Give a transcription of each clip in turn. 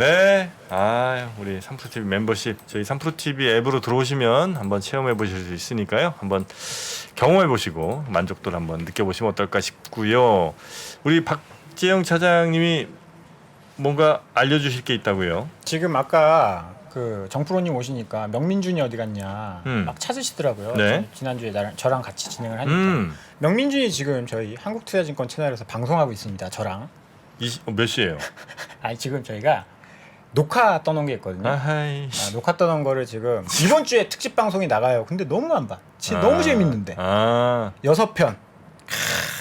네. 우리 3프로TV 멤버십 저희 3프로TV 앱으로 들어오시면 한번 체험해 보실 수 있으니까요. 한번 경험해 보시고 만족도를 한번 느껴보시면 어떨까 싶고요. 우리 박재영 차장님이 뭔가 알려주실 게 있다고요? 지금 아까 그 정프로님 오시니까 명민준이 어디 갔냐 막 찾으시더라고요. 네. 지난주에 저랑 같이 진행을 하니까 명민준이 지금 저희 한국투자증권 채널에서 방송하고 있습니다. 저랑. 몇 시에요? 지금 저희가 녹화 떠놓은 게 있거든요. 녹화 떠놓은 거를 지금 이번 주에 특집 방송이 나가요. 근데 너무 안 봐. 너무 재밌는데. 6편.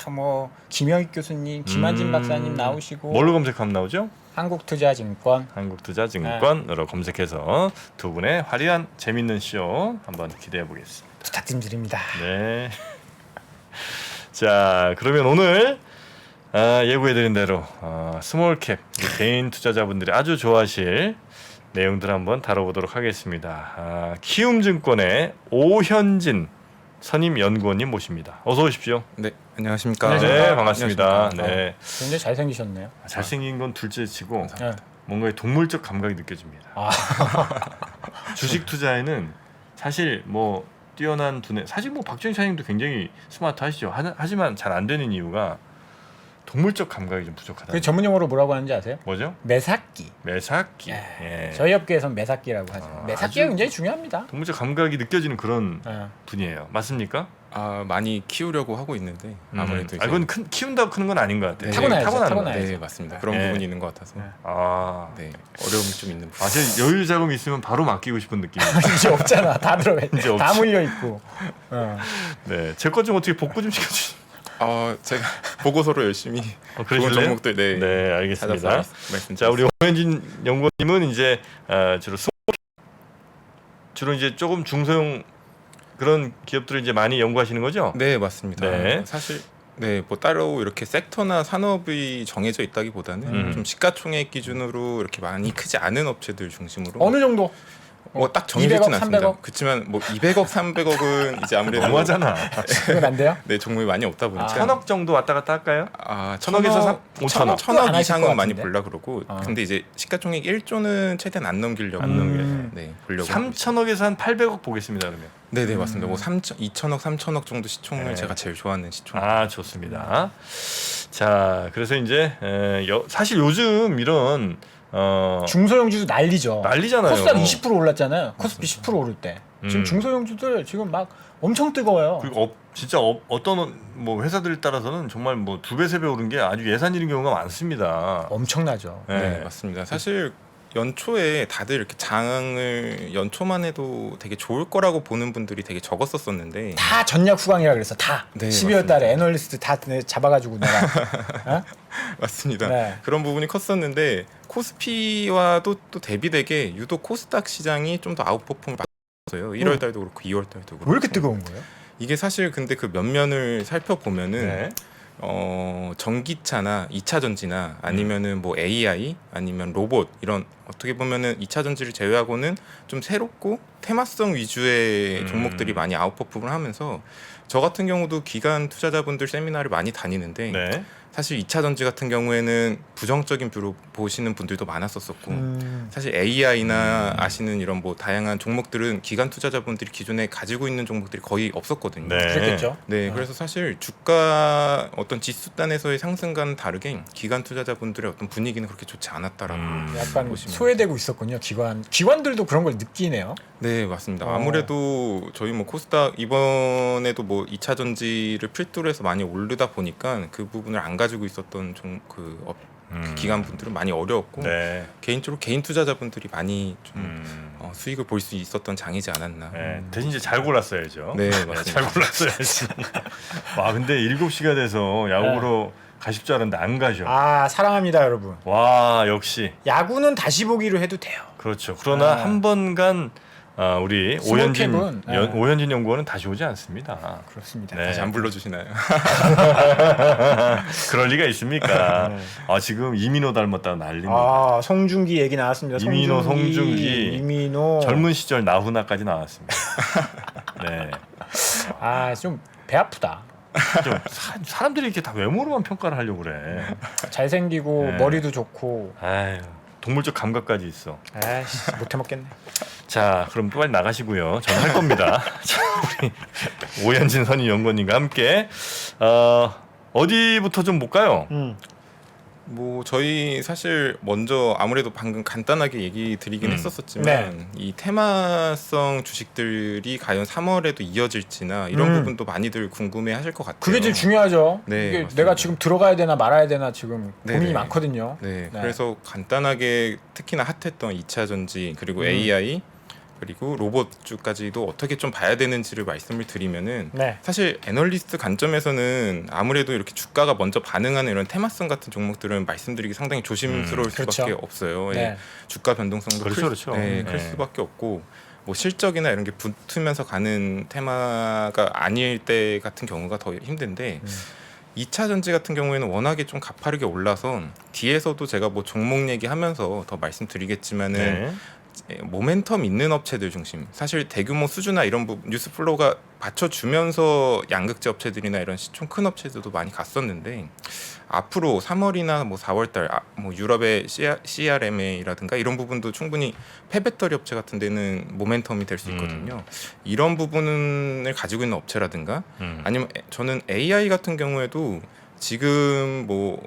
뭐 김영익 교수님, 김한진 박사님 나오시고. 뭘로 검색하면 나오죠? 한국투자증권. 한국투자증권으로 검색해서 두 분의 화려한 재밌는 쇼 한번 기대해 보겠습니다. 부탁드립니다. 네. 자, 그러면 오늘 예고해드린 대로 스몰캡 개인 투자자분들이 아주 좋아하실 내용들 한번 다뤄보도록 하겠습니다. 키움증권의 오현진 선임연구원님 모십니다. 어서 오십시오. 네, 안녕하십니까. 네, 반갑습니다. 안녕하십니까. 네. 굉장히 잘생기셨네요. 잘생긴 건 둘째치고 네. 뭔가 동물적 감각이 느껴집니다. 주식 투자에는 사실 뭐 뛰어난 두뇌, 사실 뭐 박정희 차장님도 굉장히 스마트하시죠. 하지만 잘 안 되는 이유가 동물적 감각이 좀 부족하다. 그 전문 용어로 뭐라고 하는지 아세요? 뭐죠? 매삭기. 매삭기. 예. 저희 업계에서는 매삭기라고 하죠. 매삭기가 굉장히 중요합니다. 동물적 감각이 느껴지는 그런 분이에요. 맞습니까? 많이 키우려고 하고 있는데 아무래도 이제 그건 키운다고 크는 건 아닌 것 같아요. 타고나야죠. 네, 맞습니다. 그런 부분이 있는 것 같아서 네. 어려움이 좀 있는 부분. 사실 여유 자금이 있으면 바로 맡기고 싶은 느낌이에요. 이제 없잖아. 다 들어가 있네. 이제 다 물려 있고. 네, 제 것 좀 어떻게 복구 좀 시켜주시면. 제가 보고서로 열심히 좋은 그러실래요? 종목들 네, 알겠습니다. 말씀. 자, 우리 오현진 연구원님은 이제 주로 이제 조금 중소형 그런 기업들을 이제 많이 연구하시는 거죠? 네, 맞습니다. 네. 사실 뭐 따로 이렇게 섹터나 산업이 정해져 있다기보다는 좀 시가총액 기준으로 이렇게 많이 크지 않은 업체들 중심으로 어느 정도? 딱 정해지진 200억, 않습니다. 300억? 그렇지만 뭐 200억, 300억은 이제 아무래도 너무하잖아. 그건 안 돼요? 네, 종목이 많이 없다 보니까 1,000억 정도 왔다 갔다 할까요? 1,000억에서 5,000억. 1,000억 하실 이상은 것 많이 같은데? 보려 그러고 근데 이제 시가총액 1조는 최대한 안 넘기려고 보려고 3,000억에서 한 800억 보겠습니다. 그러면. 네, 맞습니다. 뭐 2,000억, 3,000억 정도 시총을 제가 제일 좋아하는 시총. 좋습니다. 자, 그래서 이제 사실 요즘 이런 중소형주도 난리죠. 난리잖아요. 코스닥 20% 올랐잖아요. 코스피 10% 오를 때. 지금 중소형주들 지금 막 엄청 뜨거워요. 그리고 진짜 어떤 뭐 회사들 따라서는 정말 뭐 2배, 3배 오른 게 아주 예산일인 경우가 많습니다. 엄청나죠. 네, 맞습니다. 사실 연초에 다들 이렇게 장을 연초만 해도 되게 좋을 거라고 보는 분들이 되게 적었었는데 다 전략 후광이라 그랬어. 다. 네, 12월 달에 애널리스트 다 잡아가지고 내가. 맞습니다. 네. 그런 부분이 컸었는데 코스피와도 또 대비되게 유독 코스닥 시장이 좀 더 아웃퍼폼을 맞았어요. 1월 달도 그렇고 2월 달도 그렇고. 왜 이렇게 뜨거운 거예요? 이게 사실 근데 그 면면을 살펴보면은 전기차나 2차 전지나 아니면은 뭐 AI 아니면 로봇 이런 어떻게 보면은 2차 전지를 제외하고는 좀 새롭고 테마성 위주의 종목들이 많이 아웃퍼폼을 하면서 저 같은 경우도 기관 투자자분들 세미나를 많이 다니는데 사실 2차 전지 같은 경우에는 부정적인 뷰로 보시는 분들도 많았었고 사실 AI나 아시는 이런 뭐 다양한 종목들은 기관 투자자분들이 기존에 가지고 있는 종목들이 거의 없었거든요. 그렇겠죠. 네, 그래서 사실 주가 어떤 지수단에서의 상승과는 다르게 기관 투자자분들의 어떤 분위기는 그렇게 좋지 않았다라고 약간 보시면 소외되고 있었군요. 기관들도 그런 걸 느끼네요. 네, 맞습니다. 아무래도 저희 뭐 코스닥 이번에도 뭐 2차 전지를 필두로 해서 많이 오르다 보니까 그 부분을 안 가지고 있었던 그 기관 분들은 많이 어려웠고 개인적으로 개인 투자자분들이 많이 좀 수익을 볼 수 있었던 장이지 않았나. 대신 이제 잘 골랐어야죠. 네, 맞습니다. 잘 골랐어야지. 와, 근데 7시가 돼서 야구로 가실 줄 알았는데 안 가죠. 사랑합니다, 여러분. 와, 역시. 야구는 다시 보기로 해도 돼요. 그렇죠. 그러나 한 번간 우리 오현진 연구원은 다시 오지 않습니다. 그렇습니다. 다시 안 불러주시나요? 그럴 리가 있습니까? 지금 이민호 닮았다고 난립니다. 송중기 얘기 나왔습니다. 이민호 젊은 시절 나훈아까지 나왔습니다. 네. 좀 배 아프다. 좀 사람들이 이렇게 다 외모로만 평가를 하려고 그래. 잘생기고 머리도 좋고. 동물적 감각까지 있어. 아이씨 못 해먹겠네. 자, 그럼 빨리 나가시고요. 저는 할 겁니다. 자, 우리 오현진 선임연구원님과 함께 어디부터 좀 볼까요? 뭐 저희 사실 먼저 아무래도 방금 간단하게 얘기 드리긴 했었지만 이 테마성 주식들이 과연 3월에도 이어질지나 이런 부분도 많이들 궁금해하실 것 같아요. 그게 제일 중요하죠. 네, 이게 맞습니다. 내가 지금 들어가야 되나 말아야 되나 지금 고민이 네네. 많거든요. 네, 그래서 간단하게 특히나 핫했던 2차 전지 그리고 AI 그리고 로봇주까지도 어떻게 좀 봐야 되는지를 말씀을 드리면은 네. 사실 애널리스트 관점에서는 아무래도 이렇게 주가가 먼저 반응하는 이런 테마성 같은 종목들은 말씀드리기 상당히 조심스러울 그렇죠. 수밖에 없어요. 네. 예, 주가 변동성도 그렇죠. 클 수밖에 없고 뭐 실적이나 이런 게 붙으면서 가는 테마가 아닐 때 같은 경우가 더 힘든데 2차 전지 같은 경우에는 워낙에 좀 가파르게 올라서 뒤에서도 제가 뭐 종목 얘기하면서 더 말씀드리겠지만은 네. 모멘텀 있는 업체들 중심. 사실 대규모 수주나 이런 뉴스 플로우가 받쳐주면서 양극재 업체들이나 이런 시총 큰 업체들도 많이 갔었는데 앞으로 3월이나 뭐 4월달 뭐 유럽의 CRMA라든가 이런 부분도 충분히 폐배터리 업체 같은 데는 모멘텀이 될 수 있거든요. 이런 부분을 가지고 있는 업체라든가 아니면 저는 AI 같은 경우에도 지금 뭐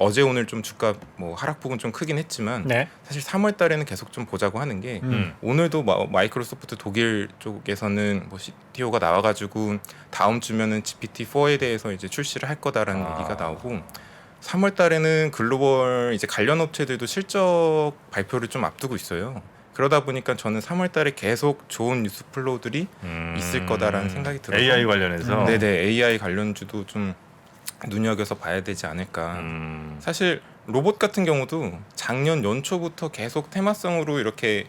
어제 오늘 좀 주가 뭐 하락폭은 좀 크긴 했지만 네. 사실 3월 달에는 계속 좀 보자고 하는 게 오늘도 마이크로소프트 독일 쪽에서는 뭐 CTO가 나와가지고 다음 주면은 GPT-4에 대해서 이제 출시를 할 거다라는 얘기가 나오고 3월 달에는 글로벌 이제 관련 업체들도 실적 발표를 좀 앞두고 있어요. 그러다 보니까 저는 3월 달에 계속 좋은 뉴스 플로우들이 있을 거다라는 생각이 들어서 AI 관련해서 네네 AI 관련주도 좀 눈여겨서 봐야 되지 않을까. 사실 로봇 같은 경우도 작년 연초부터 계속 테마성으로 이렇게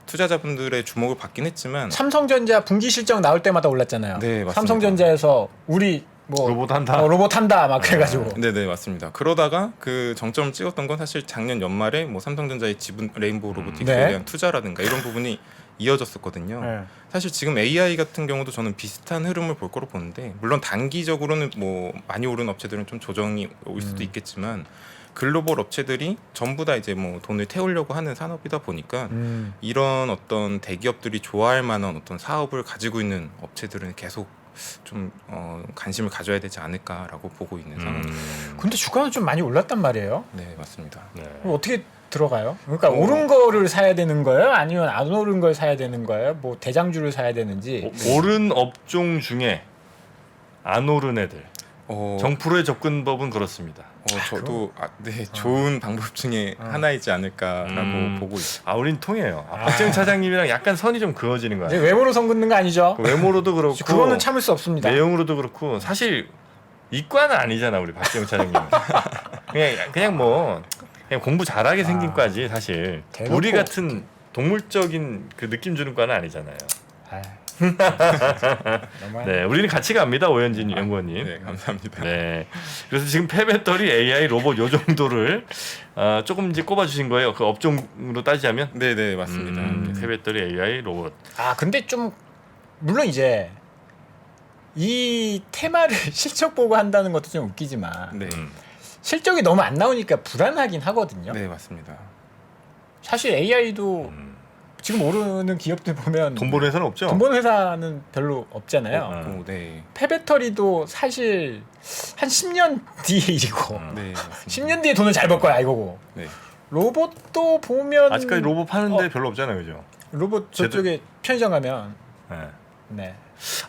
투자자분들의 주목을 받긴 했지만 삼성전자 분기 실적 나올 때마다 올랐잖아요. 네, 맞습니다. 삼성전자에서 우리 뭐 로봇 한다. 로봇 한다 막 그래가지고. 네네 맞습니다. 그러다가 그 정점을 찍었던 건 사실 작년 연말에 뭐 삼성전자의 지분 레인보우 로보틱스에 네. 대한 투자라든가 이런 부분이 이어졌었거든요. 네. 사실 지금 AI 같은 경우도 저는 비슷한 흐름을 볼 거로 보는데 물론 단기적으로는 뭐 많이 오른 업체들은 좀 조정이 올 수도 있겠지만 글로벌 업체들이 전부 다 이제 뭐 돈을 태우려고 하는 산업이다 보니까 이런 어떤 대기업들이 좋아할 만한 어떤 사업을 가지고 있는 업체들은 계속 좀 관심을 가져야 되지 않을까라고 보고 있는 상황입니다. 근데 주가는 좀 많이 올랐단 말이에요. 네 맞습니다. 네. 그럼 어떻게 들어가요? 그러니까 오른 거를 사야 되는 거예요? 아니면 안 오른 걸 사야 되는 거예요? 뭐 대장주를 사야 되는지. 오른 업종 중에 안 오른 애들. 정프로의 접근법은 그렇습니다. 저도 네 좋은 방법 중에 하나이지 않을까라고 보고 있어요. 우린 통해요. 박재영 차장님이랑 약간 선이 좀 그어지는 거야. 이제 외모로 선 긋는 거 아니죠? 외모로도 그렇고 그거는 참을 수 없습니다. 내용으로도 그렇고 사실 이과는 아니잖아 우리 박재영 차장님. 그냥 뭐 그냥 공부 잘하게 생긴 과지 사실. 대놓고. 우리 같은 동물적인 그 느낌 주는 과는 아니잖아요. 네, 우리는 같이 갑니다 오현진 연구원님. 네 감사합니다. 네, 그래서 지금 폐배터리, AI, 로봇 요 정도를 조금 이제 꼽아주신 거예요. 그 업종으로 따지자면. 네네 맞습니다. 폐배터리, AI, 로봇. 근데 좀 물론 이제 이 테마를 실적 보고 한다는 것도 좀 웃기지만 네, 실적이 너무 안 나오니까 불안하긴 하거든요. 네 맞습니다. 사실 AI도 지금 오르는 기업들 보면 돈 버는 회사는 없죠? 돈 버는 회사는 별로 없잖아요. 네, 폐배터리도 사실 한 10년 뒤에 일이고 네 맞습니다. 10년 뒤에 돈을 잘 벌 거야 이거고. 네, 로봇도 보면 아직까지 로봇 파는데 별로 없잖아요, 그죠? 로봇 저쪽에 편의점 가면 네. 네.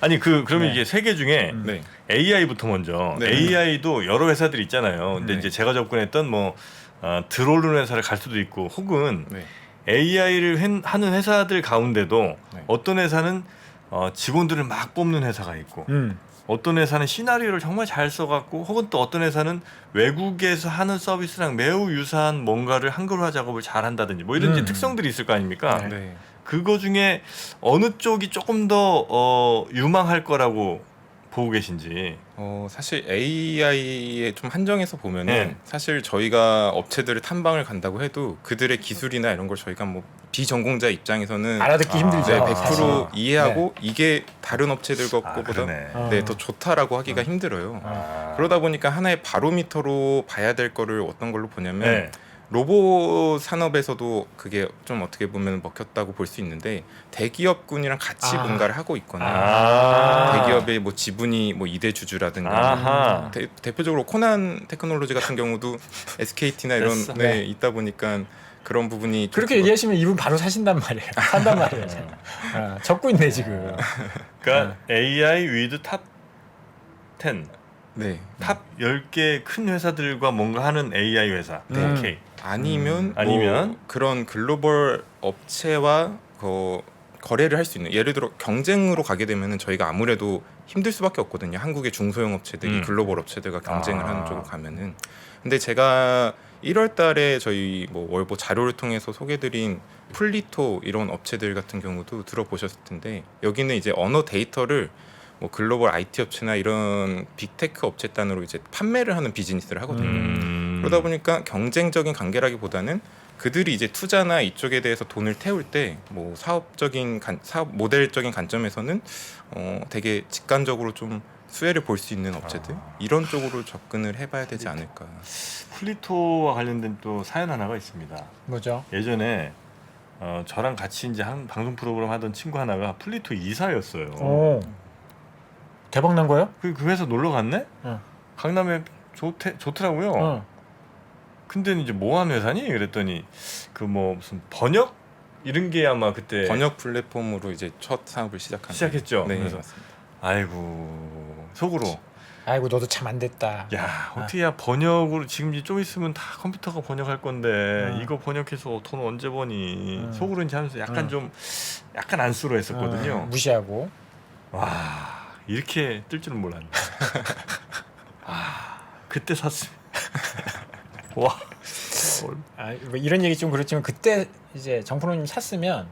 아니 그러면 네. 이게 세 개 중에 네. AI부터 먼저. 네. AI도 여러 회사들이 있잖아요. 근데 네. 이제 제가 접근했던 뭐 들어오르는 회사를 갈 수도 있고, 혹은 네. AI를 하는 회사들 가운데도 네. 어떤 회사는 직원들을 막 뽑는 회사가 있고, 어떤 회사는 시나리오를 정말 잘 써갖고, 혹은 또 어떤 회사는 외국에서 하는 서비스랑 매우 유사한 뭔가를 한글화 작업을 잘 한다든지 뭐 이런 이제 특성들이 있을 거 아닙니까? 네. 네. 그거 중에 어느 쪽이 조금 더 유망할 거라고 보고 계신지. 사실 AI에 좀 한정해서 보면은 네. 사실 저희가 업체들을 탐방을 간다고 해도 그들의 기술이나 이런 걸 저희가 뭐 비전공자 입장에서는 알아듣기 힘들죠. 네, 사실. 100% 이해하고 이게 다른 업체들 것보다 그러네. 네, 더 좋다라고 하기가 힘들어요. 그러다 보니까 하나의 바로미터로 봐야 될 거를 어떤 걸로 보냐면 네. 로봇 산업에서도 그게 좀 어떻게 보면 먹혔다고 볼 수 있는데 대기업군이랑 같이 뭔가를 하고 있거나 대기업의 뭐 지분이 뭐 2대 주주라든가 대표적으로 코난 테크놀로지 같은 경우도 SKT나 이런 네, 있다 보니까 그런 부분이 그렇게 얘기하시면 이분 바로 사신단 말이에요. 산단 말이에요. 적고 있네 지금. 그러니까 AI 위드 탑 10. 네. 탑 10개 큰 회사들과 뭔가 하는 AI 회사. 오케이. 아니면 아니면 그런 글로벌 업체와 거래를 할 수 있는, 예를 들어 경쟁으로 가게 되면은 저희가 아무래도 힘들 수밖에 없거든요. 한국의 중소형 업체들이 글로벌 업체들과 경쟁을 하는 쪽으로 가면은. 근데 제가 1월 달에 저희 뭐 월보 자료를 통해서 소개드린 플리토 이런 업체들 같은 경우도 들어보셨을 텐데, 여기는 이제 언어 데이터를 뭐 글로벌 IT 업체나 이런 빅테크 업체 단으로 이제 판매를 하는 비즈니스를 하거든요. 그러다 보니까 경쟁적인 관계라기보다는 그들이 이제 투자나 이쪽에 대해서 돈을 태울 때 뭐 사업적인 사업 모델적인 관점에서는 되게 직관적으로 좀 수혜를 볼 수 있는 업체들, 이런 쪽으로 접근을 해봐야 되지 않을까. 플리토와 관련된 또 사연 하나가 있습니다. 뭐죠? 예전에 저랑 같이 이제 한 방송 프로그램 하던 친구 하나가 플리토 이사였어요. 오. 대박 난 거예요? 그 회사 놀러 갔네? 강남에 좋더라고요. 근데 이제 뭐 하는 회사니? 그랬더니 그 뭐 무슨 번역 이런 게 아마 그때 번역 플랫폼으로 이제 첫 사업을 시작했죠. 네, 그래서 맞습니다. 아이고 속으로 아이고 너도 참 안 됐다. 야 어떻게 야 번역으로 지금 이제 좀 있으면 다 컴퓨터가 번역할 건데 이거 번역해서 돈 언제 버니? 속으로 이제 하면서 약간 좀 약간 안쓰러워했었거든요. 무시하고. 와 이렇게 뜰 줄은 몰랐네. 아 그때 샀으면 와. 뭐 이런 얘기 좀 그렇지만 그때 이제 정프로님 샀으면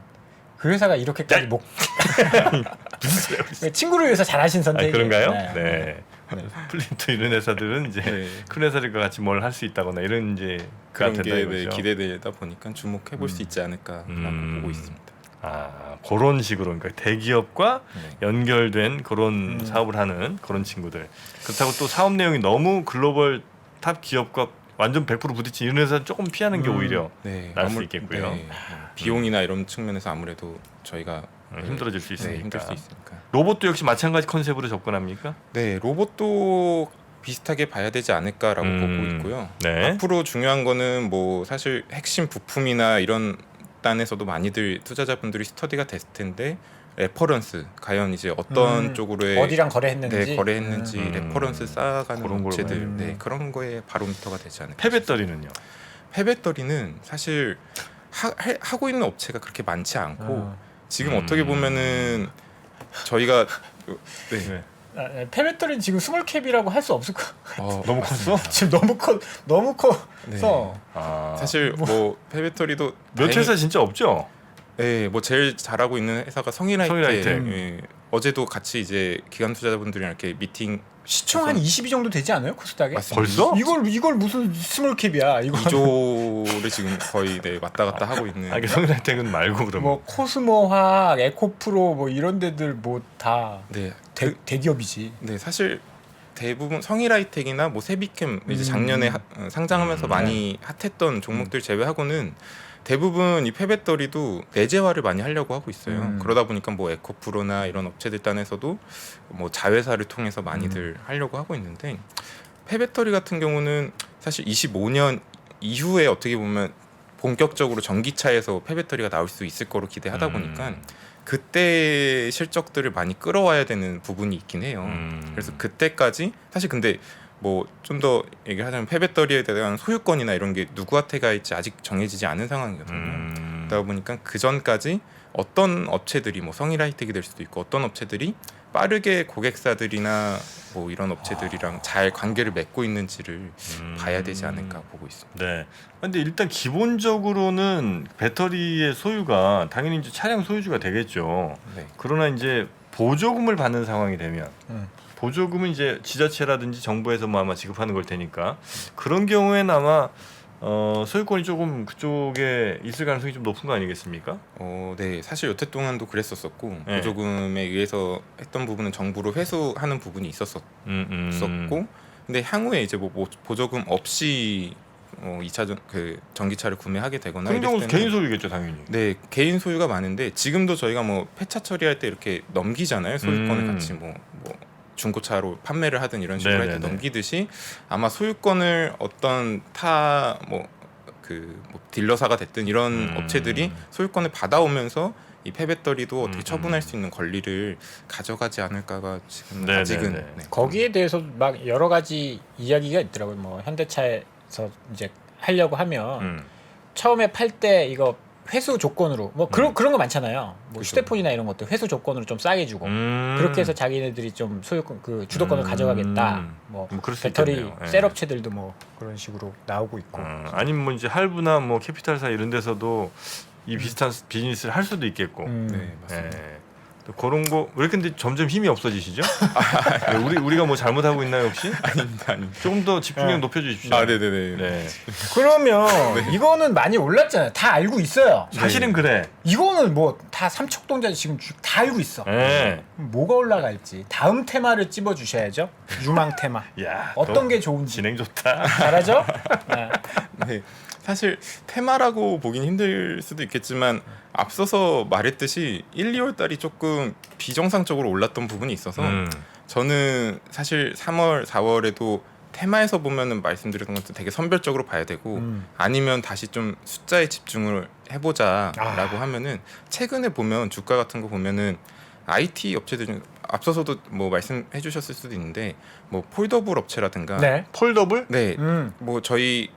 그 회사가 이렇게까지 무슨 소리야? 친구를 위해서 잘하신 선택이에요. 그런가요? 네. 네. 플린트 이런 회사들은 이제 네. 큰 회사들과 같이 뭘 할 수 있다거나 이런 이제 그런 된다 게 이거죠. 기대되다 보니까 주목해 볼 수 있지 않을까라고 보고 있습니다. 아 그런 식으로 그러니까 대기업과 연결된 그런 사업을 하는 그런 친구들. 그렇다고 또 사업 내용이 너무 글로벌 탑 기업과 완전 100% 부딪힌 이런 회사는 조금 피하는 게 오히려 나을 수 있겠고요. 네. 비용이나 이런 측면에서 아무래도 저희가 힘들어질 수 있으니까. 힘들 수 있으니까. 로봇도 역시 마찬가지 컨셉으로 접근합니까? 네, 로봇도 비슷하게 봐야 되지 않을까라고 보고 있고요. 네. 앞으로 중요한 거는 뭐 사실 핵심 부품이나 이런 단에서도 많이들 투자자분들이 스터디가 됐을 텐데, 레퍼런스 과연 이제 어떤 쪽으로의 어디랑 거래했는지 거래했는지 레퍼런스 쌓아가는 그런 업체들, 그런 거에 바로미터가 되지 않을까. 폐배터리는요? 폐배터리는 사실 하고 있는 업체가 그렇게 많지 않고 지금 어떻게 보면은 저희가 폐배터리는 지금 스몰캡이라고 할 수 없을 거. 너무 컸어? 지금 너무 커서 네. 사실 뭐 폐배터리도 몇 회사 진짜 없죠? 네, 뭐 제일 잘하고 있는 회사가 성일하이텍. 예, 어제도 같이 이제 기관 투자자분들이랑 이렇게 미팅. 시총 한 22 정도 되지 않아요? 코스닥에? 벌써? 이걸 무슨 스몰캡이야? 이거 2조를 지금 거의 왔다 갔다 하고 있는. 아, 성일하이텍은 말고 그러면. 뭐 코스모화학, 에코프로 뭐 이런 데들 뭐 다 대기업이지. 네, 사실 대부분 성일하이텍이나 뭐 세비캠 이제 작년에 상장하면서 많이 핫했던 종목들 제외하고는 대부분 이 폐배터리도 내재화를 많이 하려고 하고 있어요. 그러다 보니까 뭐 에코프로나 이런 업체들 단에서도 뭐 자회사를 통해서 많이들 하려고 하고 있는데, 폐배터리 같은 경우는 사실 25년 이후에 어떻게 보면 본격적으로 전기차에서 폐배터리가 나올 수 있을 거로 기대하다 보니까 그때 실적들을 많이 끌어와야 되는 부분이 있긴 해요. 그래서 그때까지 사실 근데 뭐 좀 더 얘기를 하자면 폐배터리에 대한 소유권이나 이런 게 누구한테 가 있지 아직 정해지지 않은 상황이거든요. 그러다 보니까 그 전까지 어떤 업체들이 뭐 성일하이텍이 될 수도 있고 어떤 업체들이 빠르게 고객사들이나 뭐 이런 업체들이랑 잘 관계를 맺고 있는지를 봐야 되지 않을까 보고 있습니다. 네. 근데 일단 기본적으로는 배터리의 소유가 당연히 이제 차량 소유주가 되겠죠. 네. 그러나 이제 보조금을 받는 상황이 되면 보조금은 이제 지자체라든지 정부에서 뭐 아마 지급하는 걸 테니까 그런 경우에는 아마 소유권이 조금 그쪽에 있을 가능성이 좀 높은 거 아니겠습니까? 네. 사실 여태 동안도 그랬었고 네. 보조금에 의해서 했던 부분은 정부로 회수하는 부분이 있었고, 근데 향후에 이제 뭐 보조금 없이 2차 그 전기차를 구매하게 되거나 그런 경우 이랬을 때는 개인 소유겠죠 당연히. 네, 개인 소유가 많은데 지금도 저희가 뭐 폐차 처리할 때 이렇게 넘기잖아요. 소유권을 같이 뭐 중고차로 판매를 하든 이런 식으로 할 때 네네네. 넘기듯이 아마 소유권을 어떤 타 뭐 딜러사가 됐든 이런 업체들이 소유권을 받아오면서 이 폐배터리도 어떻게 처분할 수 있는 권리를 가져가지 않을까가 지금 네네네. 아직은 네. 거기에 대해서 막 여러 가지 이야기가 있더라고요. 뭐 현대차에서 이제 하려고 하면 처음에 팔 때 이거 회수 조건으로 뭐 그런 거 많잖아요. 뭐 그죠. 휴대폰이나 이런 것도 회수 조건으로 좀 싸게 주고 그렇게 해서 자기네들이 좀 소유권 그 주도권을 가져가겠다. 뭐 그럴 수 배터리 있겠네요. 예. 셀 업체들도 뭐 그런 식으로 나오고 있고. 아니면 뭐 이제 할부나 뭐 캐피탈사 이런 데서도 이 비슷한 비즈니스를 할 수도 있겠고. 네, 맞습니다. 예. 또 그런 거 왜 이렇게 근데 점점 힘이 없어지시죠? 네, 우리가 뭐 잘못하고 있나요 혹시? 아닙니다. 조금 더 집중력 높여주십시오. 아, 네네네. 네. 그러면 이거는 많이 올랐잖아요. 다 알고 있어요. 사실은 그래. 이거는 뭐 다 삼척동자 지금 다 알고 있어. 네. 뭐가 올라갈지 다음 테마를 찝어 주셔야죠. 유망 테마. 야, 어떤 너 게 좋은지. 진행 좋다. 잘하죠? 네. 네, 사실 테마라고 보긴 힘들 수도 있겠지만 앞서서 말했듯이 1, 2월 달이 조금 비정상적으로 올랐던 부분이 있어서 저는 사실 3월, 4월에도 테마에서 보면은 말씀드렸던 것도 되게 선별적으로 봐야 되고 아니면 다시 좀 숫자에 집중을 해보자라고 하면은 최근에 보면 주가 같은 거 보면은 IT 업체들 중 앞서서도 뭐 말씀해 주셨을 수도 있는데 뭐 폴더블 업체라든가 네. 폴더블? 네, 뭐 저희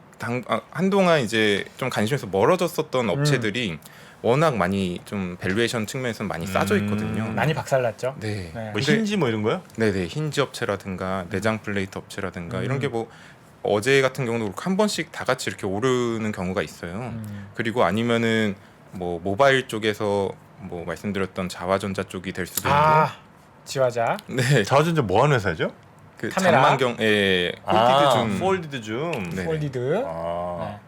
한동안 이제 좀 관심에서 멀어졌었던 업체들이 워낙 많이 좀 밸류에이션 측면에서는 많이 싸져 있거든요. 많이 박살났죠. 네. 네. 뭐 힌지 뭐 이런 거요? 네네 힌지 업체라든가 내장 플레이트 업체라든가 이런 게 뭐 어제 같은 경우도 그렇고 한 번씩 다 같이 이렇게 오르는 경우가 있어요. 그리고 아니면은 뭐 모바일 쪽에서 뭐 말씀드렸던 자화전자 쪽이 될 수도 있고, 지화자. 네, 자화전자 뭐 하는 회사죠? 그 카메라. 장만경에 폴디드 줌, 폴디드 줌. 네. 폴디드. 아.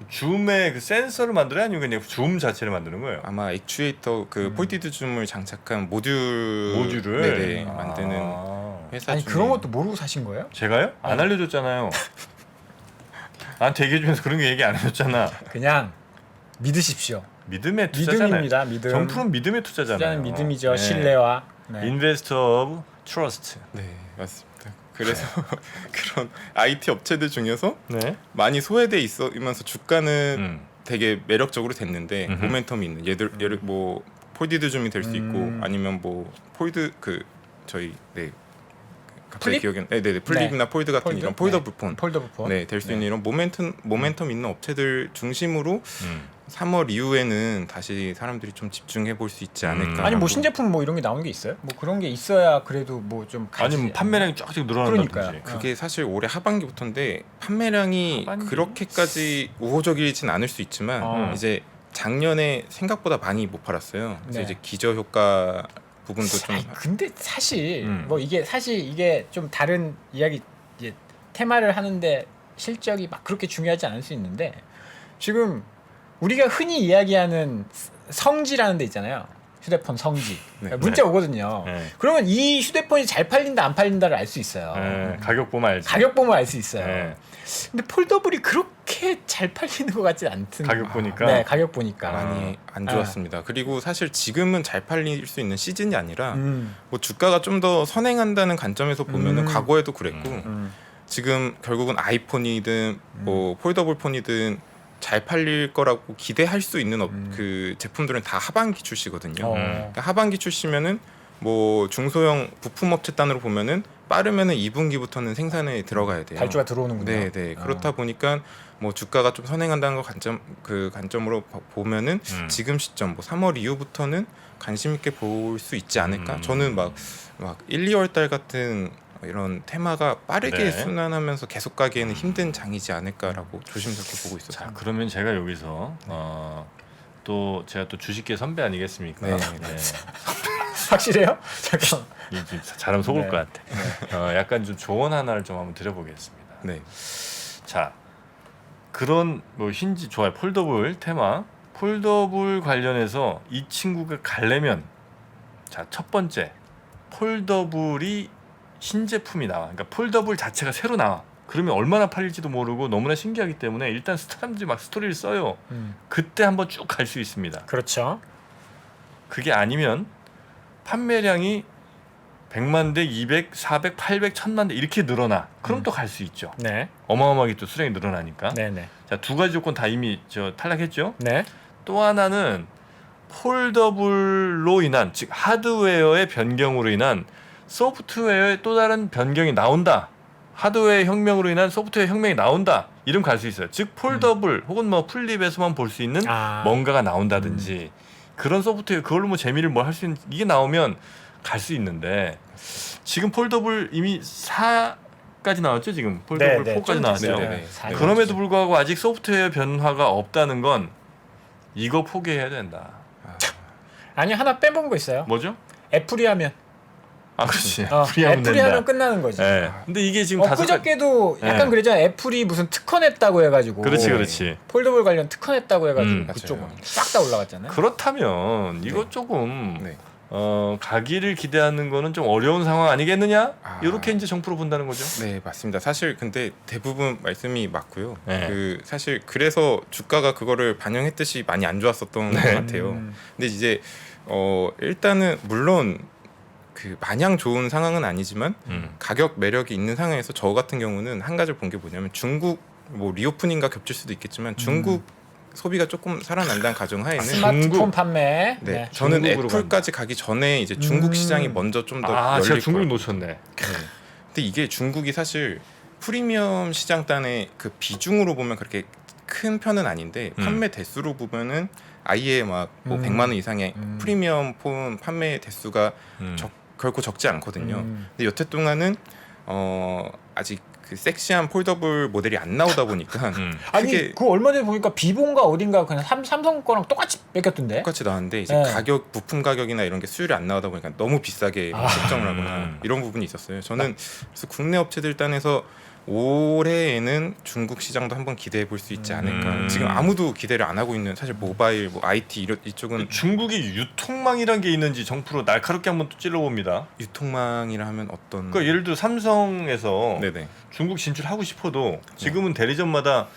줌의 그 센서를 만들어요, 아니면 그냥 줌 자체를 만드는 거예요? 아마 액추에이터 그 폴디드 줌을 장착한 모듈을 네네, 만드는 회사 아니 중에 그런 것도 모르고 사신 거예요? 제가요? 안 알려줬잖아요. 난 대기 중에서 그런 거 얘기 안 해줬잖아. 그냥 믿으십시오. 믿음의 투자잖아요. 믿음입니다. 믿음. 정프는 믿음의 투자잖아요. 투자는 믿음이죠. 네. 신뢰와. 네. 인베스터 오브 트러스트. 네 맞습니다. 그래서 그런 IT 업체들 중에서 네. 많이 소외돼 있으면서 주가는 되게 매력적으로 됐는데 모멘텀이 있는 예를 뭐 폴디드 줌이 될 수 있고 아니면 뭐 폴드 그 저희 네 갑자기 플립? 기억이 네네 플립이나 폴드 같은 폴드? 이런 폴더블 폰 폴더블 폰. 네 될 수 있는 이런 모멘텀 있는 업체들 중심으로 3월 이후에는 다시 사람들이 좀 집중해 볼 수 있지 않을까. 아니 뭐 신제품 뭐 이런 게 나오는 게 있어요? 뭐 그런 게 있어야 그래도 뭐 좀 아니면 판매량이 쫙쫙 늘어난다든지. 그러니까요. 그게 사실 올해 하반기부터인데 판매량이 그렇게까지 우호적이진 않을 수 있지만 이제 작년에 생각보다 많이 못 팔았어요. 그래서 네. 이제 기저 효과 부분도 좀 아니, 근데 사실 뭐 이게 좀 다른 이야기 이제 테마를 하는데 실적이 막 그렇게 중요하지 않을 수 있는데 지금 우리가 흔히 이야기하는 성지라는 데 있잖아요. 휴대폰 성지. 네. 문자 오거든요. 네. 그러면 이 휴대폰이 잘 팔린다 안 팔린다를 알 수 있어요. 네, 가격 보면 알지. 가격 보면 알 수 있어요. 네. 근데 폴더블이 그렇게 잘 팔리는 것 같지 않든. 가격 보니까. 네, 가격 보니까. 많이 안 좋았습니다. 그리고 사실 지금은 잘 팔릴 수 있는 시즌이 아니라 음. 뭐 주가가 좀 더 선행한다는 관점에서 보면은 과거에도 그랬고 지금 결국은 아이폰이든 뭐 폴더블 폰이든 잘 팔릴 거라고 기대할 수 있는 그 제품들은 다 하반기 출시거든요. 그러니까 하반기 출시면은 뭐 중소형 부품 업체 단으로 보면은 빠르면은 2분기부터는 생산에 들어가야 돼요. 발주가 들어오는군요. 네. 그렇다 보니까 뭐 주가가 좀 선행한다는 거 관점으로 보면은 지금 시점 뭐 3월 이후부터는 관심 있게 볼 수 있지 않을까. 저는 막 1, 2월 달 같은 이런 테마가 빠르게 네. 순환하면서 계속 가기에는 힘든 장이지 않을까라고 조심스럽게 보고 있었어요. 자, 그러면 제가 여기서 또 제가 또 주식계 선배 아니겠습니까? 네. 확실해요? 잠깐. 이제 잘하면 속을 네. 것 같아. 약간 좀 조언 하나를 좀 한번 드려보겠습니다. 네. 자, 그런 뭐 힌지 좋아요. 폴더블 테마. 폴더블 관련해서 이 친구가 가려면 자, 첫 번째 폴더블이 신제품이 나와. 그러니까 폴더블 자체가 새로 나와. 그러면 얼마나 팔릴지도 모르고 너무나 신기하기 때문에 일단 사람들이 막 스토리를 써요. 그때 한번 쭉 갈 수 있습니다. 그렇죠. 그게 아니면 판매량이 100만 대, 200, 400, 800, 1000만 대 이렇게 늘어나. 그럼 또 갈 수 있죠. 네. 어마어마하게 또 수량이 늘어나니까. 네네. 자, 두 가지 조건 다 이미 탈락했죠. 네. 또 하나는 폴더블로 인한, 즉 하드웨어의 변경으로 인한 소프트웨어의 또 다른 변경이 나온다. 하드웨어 혁명으로 인한 소프트웨어 혁명이 나온다. 이름 갈 수 있어요. 즉 폴더블 혹은 뭐 플립에서만 볼 수 있는 뭔가가 나온다든지 그런 소프트웨어 그걸로 뭐 재미를 뭐 할 수 있는 이게 나오면 갈 수 있는데 지금 폴더블 이미 4까지 나왔죠. 지금 폴더블 네, 4까지 나왔죠. 네. 그럼에도 불구하고 아직 소프트웨어 변화가 없다는 건 이거 포기해야 된다. 아니 하나 빼본 거 있어요. 뭐죠? 애플이 하면. 아, 그렇지. 애플이 하면 끝나는 거지. 네. 근데 이게 지금 다섯 가지. 그저께도 약간 네. 그랬잖아. 애플이 무슨 특허냈다고 해가지고. 그렇지. 폴더블 관련 특허냈다고 해가지고 맞아요. 그쪽은 싹 다 올라갔잖아요. 그렇다면 이거 네. 조금 네. 가기를 기대하는 거는 좀 어려운 상황 아니겠느냐? 아. 이렇게 이제 정프로 본다는 거죠. 네, 맞습니다. 사실 근데 대부분 말씀이 맞고요. 네. 그 사실 그래서 주가가 그거를 반영했듯이 많이 안 좋았었던 것 같아요. 근데 이제 일단은 물론 그 마냥 좋은 상황은 아니지만 가격 매력이 있는 상황에서 저 같은 경우는 한 가지를 본 게 뭐냐면 중국 뭐 리오프닝과 겹칠 수도 있겠지만 중국 소비가 조금 살아난다는 가정하에는 스마트폰 중국. 판매. 네, 저는 중국으로 애플까지 가기 전에 이제 중국 시장이 먼저 좀 더 아, 열릴 제가 중국 거라고. 놓쳤네. 네. 근데 이게 중국이 사실 프리미엄 시장 단의 그 비중으로 보면 그렇게 큰 편은 아닌데 판매 대수로 보면은 아예 막 뭐 100만 원 이상의 프리미엄 폰 판매 대수가 결코 적지 않거든요. 근데 여태 동안은 아직 그 섹시한 폴더블 모델이 안 나오다 보니까 아니 크게 그 얼마 전에 보니까 비본가 어딘가 그냥 삼성 거랑 똑같이 뺏겼던데. 똑같이 나왔는데 이제 네. 가격 부품 가격이나 이런 게 수율이 안 나오다 보니까 너무 비싸게 책정을 하거나 이런 부분이 있었어요. 저는 그래서 국내 업체들 단에서 올해에는 중국 시장도 한번 기대해 볼 수 있지 않을까. 지금 아무도 기대를 안 하고 있는 사실 모바일, 뭐 IT 이쪽은 중국이 유통망이란 게 있는지 정프로 날카롭게 한번 또 찔러봅니다. 유통망이라 하면 어떤? 그러니까 예를 들어 삼성에서 네네. 중국 진출하고 싶어도 지금은 대리점마다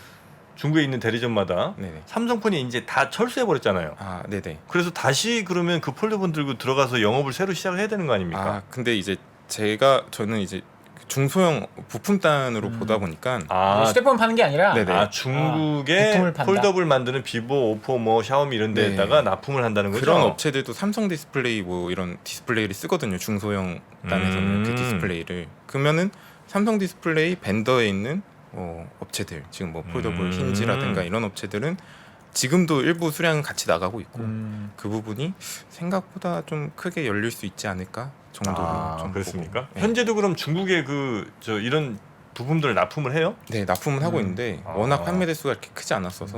중국에 있는 대리점마다 네네. 삼성폰이 이제 다 철수해 버렸잖아요. 아 네네. 그래서 다시 그러면 그 폴더폰 들고 들어가서 영업을 새로 시작을 해야 되는 거 아닙니까? 아 근데 이제 저는 이제 중소형 부품단으로 보다 보니까 휴대폰 파는 게 아니라 네네. 중국에 부품을 판다. 폴더블 만드는 비보, 오포, 뭐 샤오미 이런 데에다가 납품을 한다는 거죠. 그런 업체들도 삼성 디스플레이 뭐 이런 디스플레이를 쓰거든요. 중소형 단에서는 그 디스플레이를. 그러면은 삼성 디스플레이 벤더에 있는 업체들 지금 뭐 폴더블 힌지라든가 이런 업체들은 지금도 일부 수량은 같이 나가고 있고 그 부분이 생각보다 좀 크게 열릴 수 있지 않을까 정도로 좀 그렇습니까? 보고. 네. 현재도 그럼 중국에 이런 부품들을 납품을 해요? 네, 납품은 하고 있는데 워낙 판매 대수가 이렇게 크지 않았어서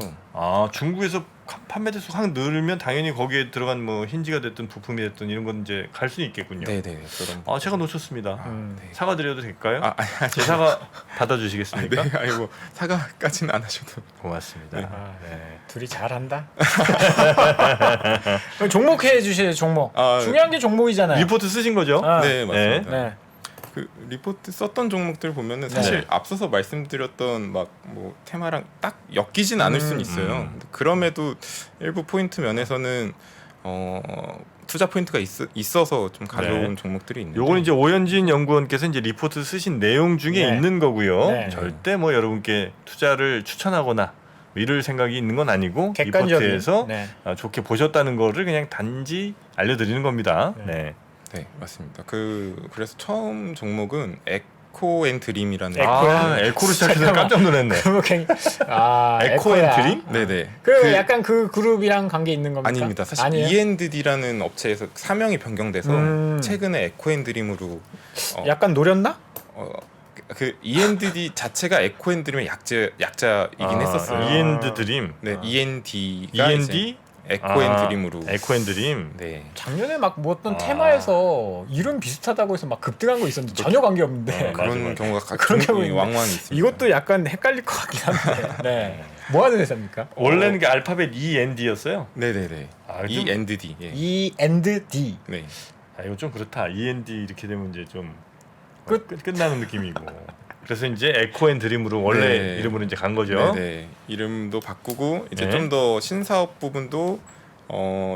중국에서 판매 대수 확 늘면 당연히 거기에 들어간 뭐 힌지가 됐든 부품이 됐든 이런 건 이제 갈 수 있겠군요. 네, 그런 제가 놓쳤습니다. 네. 사과 드려도 될까요? 아니, 제 사과 받아주시겠습니까? 네, 아이고 사과까지는 안 하셔도. 고맙습니다. 네. 둘이 잘한다. 종목 해주세요. 종목. 아, 중요한 게 종목이잖아요. 리포트 쓰신 거죠? 네, 맞습니다. 네. 그 리포트 썼던 종목들 보면은 사실 앞서서 말씀드렸던 막 뭐 테마랑 딱 엮이진 않을 수는 있어요. 근데 그럼에도 일부 포인트 면에서는 투자 포인트가 있어서 좀 가져온 종목들이 있는데. 요건 이제 오현진 연구원께서 이제 리포트 쓰신 내용 중에 네. 있는 거고요. 네. 절대 뭐 여러분께 투자를 추천하거나 이럴 생각이 있는 건 아니고 객관적인. 리포트에서 네. 좋게 보셨다는 거를 그냥 단지 알려드리는 겁니다. 네. 네, 맞습니다. 그래서 처음 종목은 에코앤드림이라는 에코를 시작해서 깜짝 놀랐네. 에코앤드림? 네네. 약간 그 그룹이랑 관계 있는 겁니까? 아닙니다. 사실 아니에요? E&D라는 업체에서 사명이 변경돼서 최근에 에코앤드림으로 약간 노렸나? 그 E&D 자체가 에코앤드림의 약자이긴 했었어요. E&드림. 네, E&D가 E&D 에코앤드림으로. 에코앤드림. 네. 작년에 막 뭐 어떤 테마에서 이름 비슷하다고 해서 막 급등한 거 있었는데 전혀 관계 없는데 그런 맞아. 경우가 그런 경우는 왕왕 있습니다. 이것도 약간 헷갈릴 것 같긴 한데. 네. 뭐 하는 회사입니까? 원래는 그 알파벳 E&D였어요. 네네네. 좀- E&D. 예. E&D. 네. 이거 좀 그렇다. E&D 이렇게 되면 이제 좀 끝나는 느낌이고. 그래서 이제 에코앤드림으로 원래 네. 이름으로 이제 간 거죠. 네네. 이름도 바꾸고 이제 네. 좀 더 신사업 부분도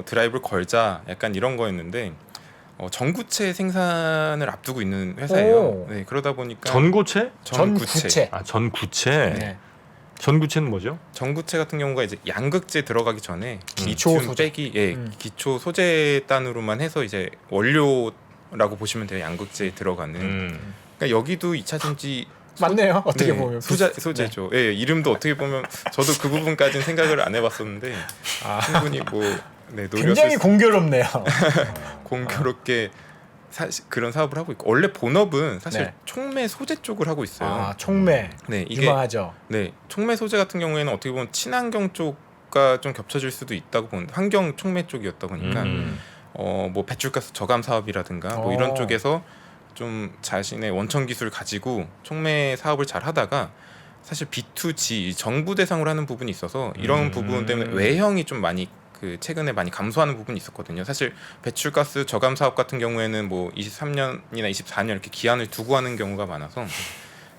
드라이브를 걸자 약간 이런 거였는데 전구체 생산을 앞두고 있는 회사예요. 오. 네, 그러다 보니까 전고체? 전구체. 아 전구체. 네. 전구체는 뭐죠? 전구체 같은 경우가 이제 양극재 들어가기 전에 기초 리튬 소재. 빼기, 기초 소재 단으로만 해서 이제 원료라고 보시면 돼요. 양극재에 들어가는. 그러니까 여기도 2차 전지 맞네요. 어떻게 네, 보면 소재죠. 예, 이름도 어떻게 보면 저도 그 부분까지는 생각을 안 해봤었는데 충분히 뭐 굉장히 공교롭네요. 공교롭게 그런 사업을 하고 있고 원래 본업은 사실 네. 촉매 소재 쪽을 하고 있어요. 아, 촉매. 네, 이게 유망하죠. 네, 촉매 소재 같은 경우에는 어떻게 보면 친환경 쪽과 좀 겹쳐질 수도 있다고 보는데 환경 촉매 쪽이었다 보니까 뭐 배출가스 저감 사업이라든가 뭐 이런 쪽에서 좀 자신의 원천 기술을 가지고 촉매 사업을 잘 하다가 사실 B2G 정부 대상으로 하는 부분이 있어서 이런 부분 때문에 외형이 좀 많이 최근에 많이 감소하는 부분이 있었거든요. 사실 배출가스 저감 사업 같은 경우에는 뭐 23년이나 24년 이렇게 기한을 두고 하는 경우가 많아서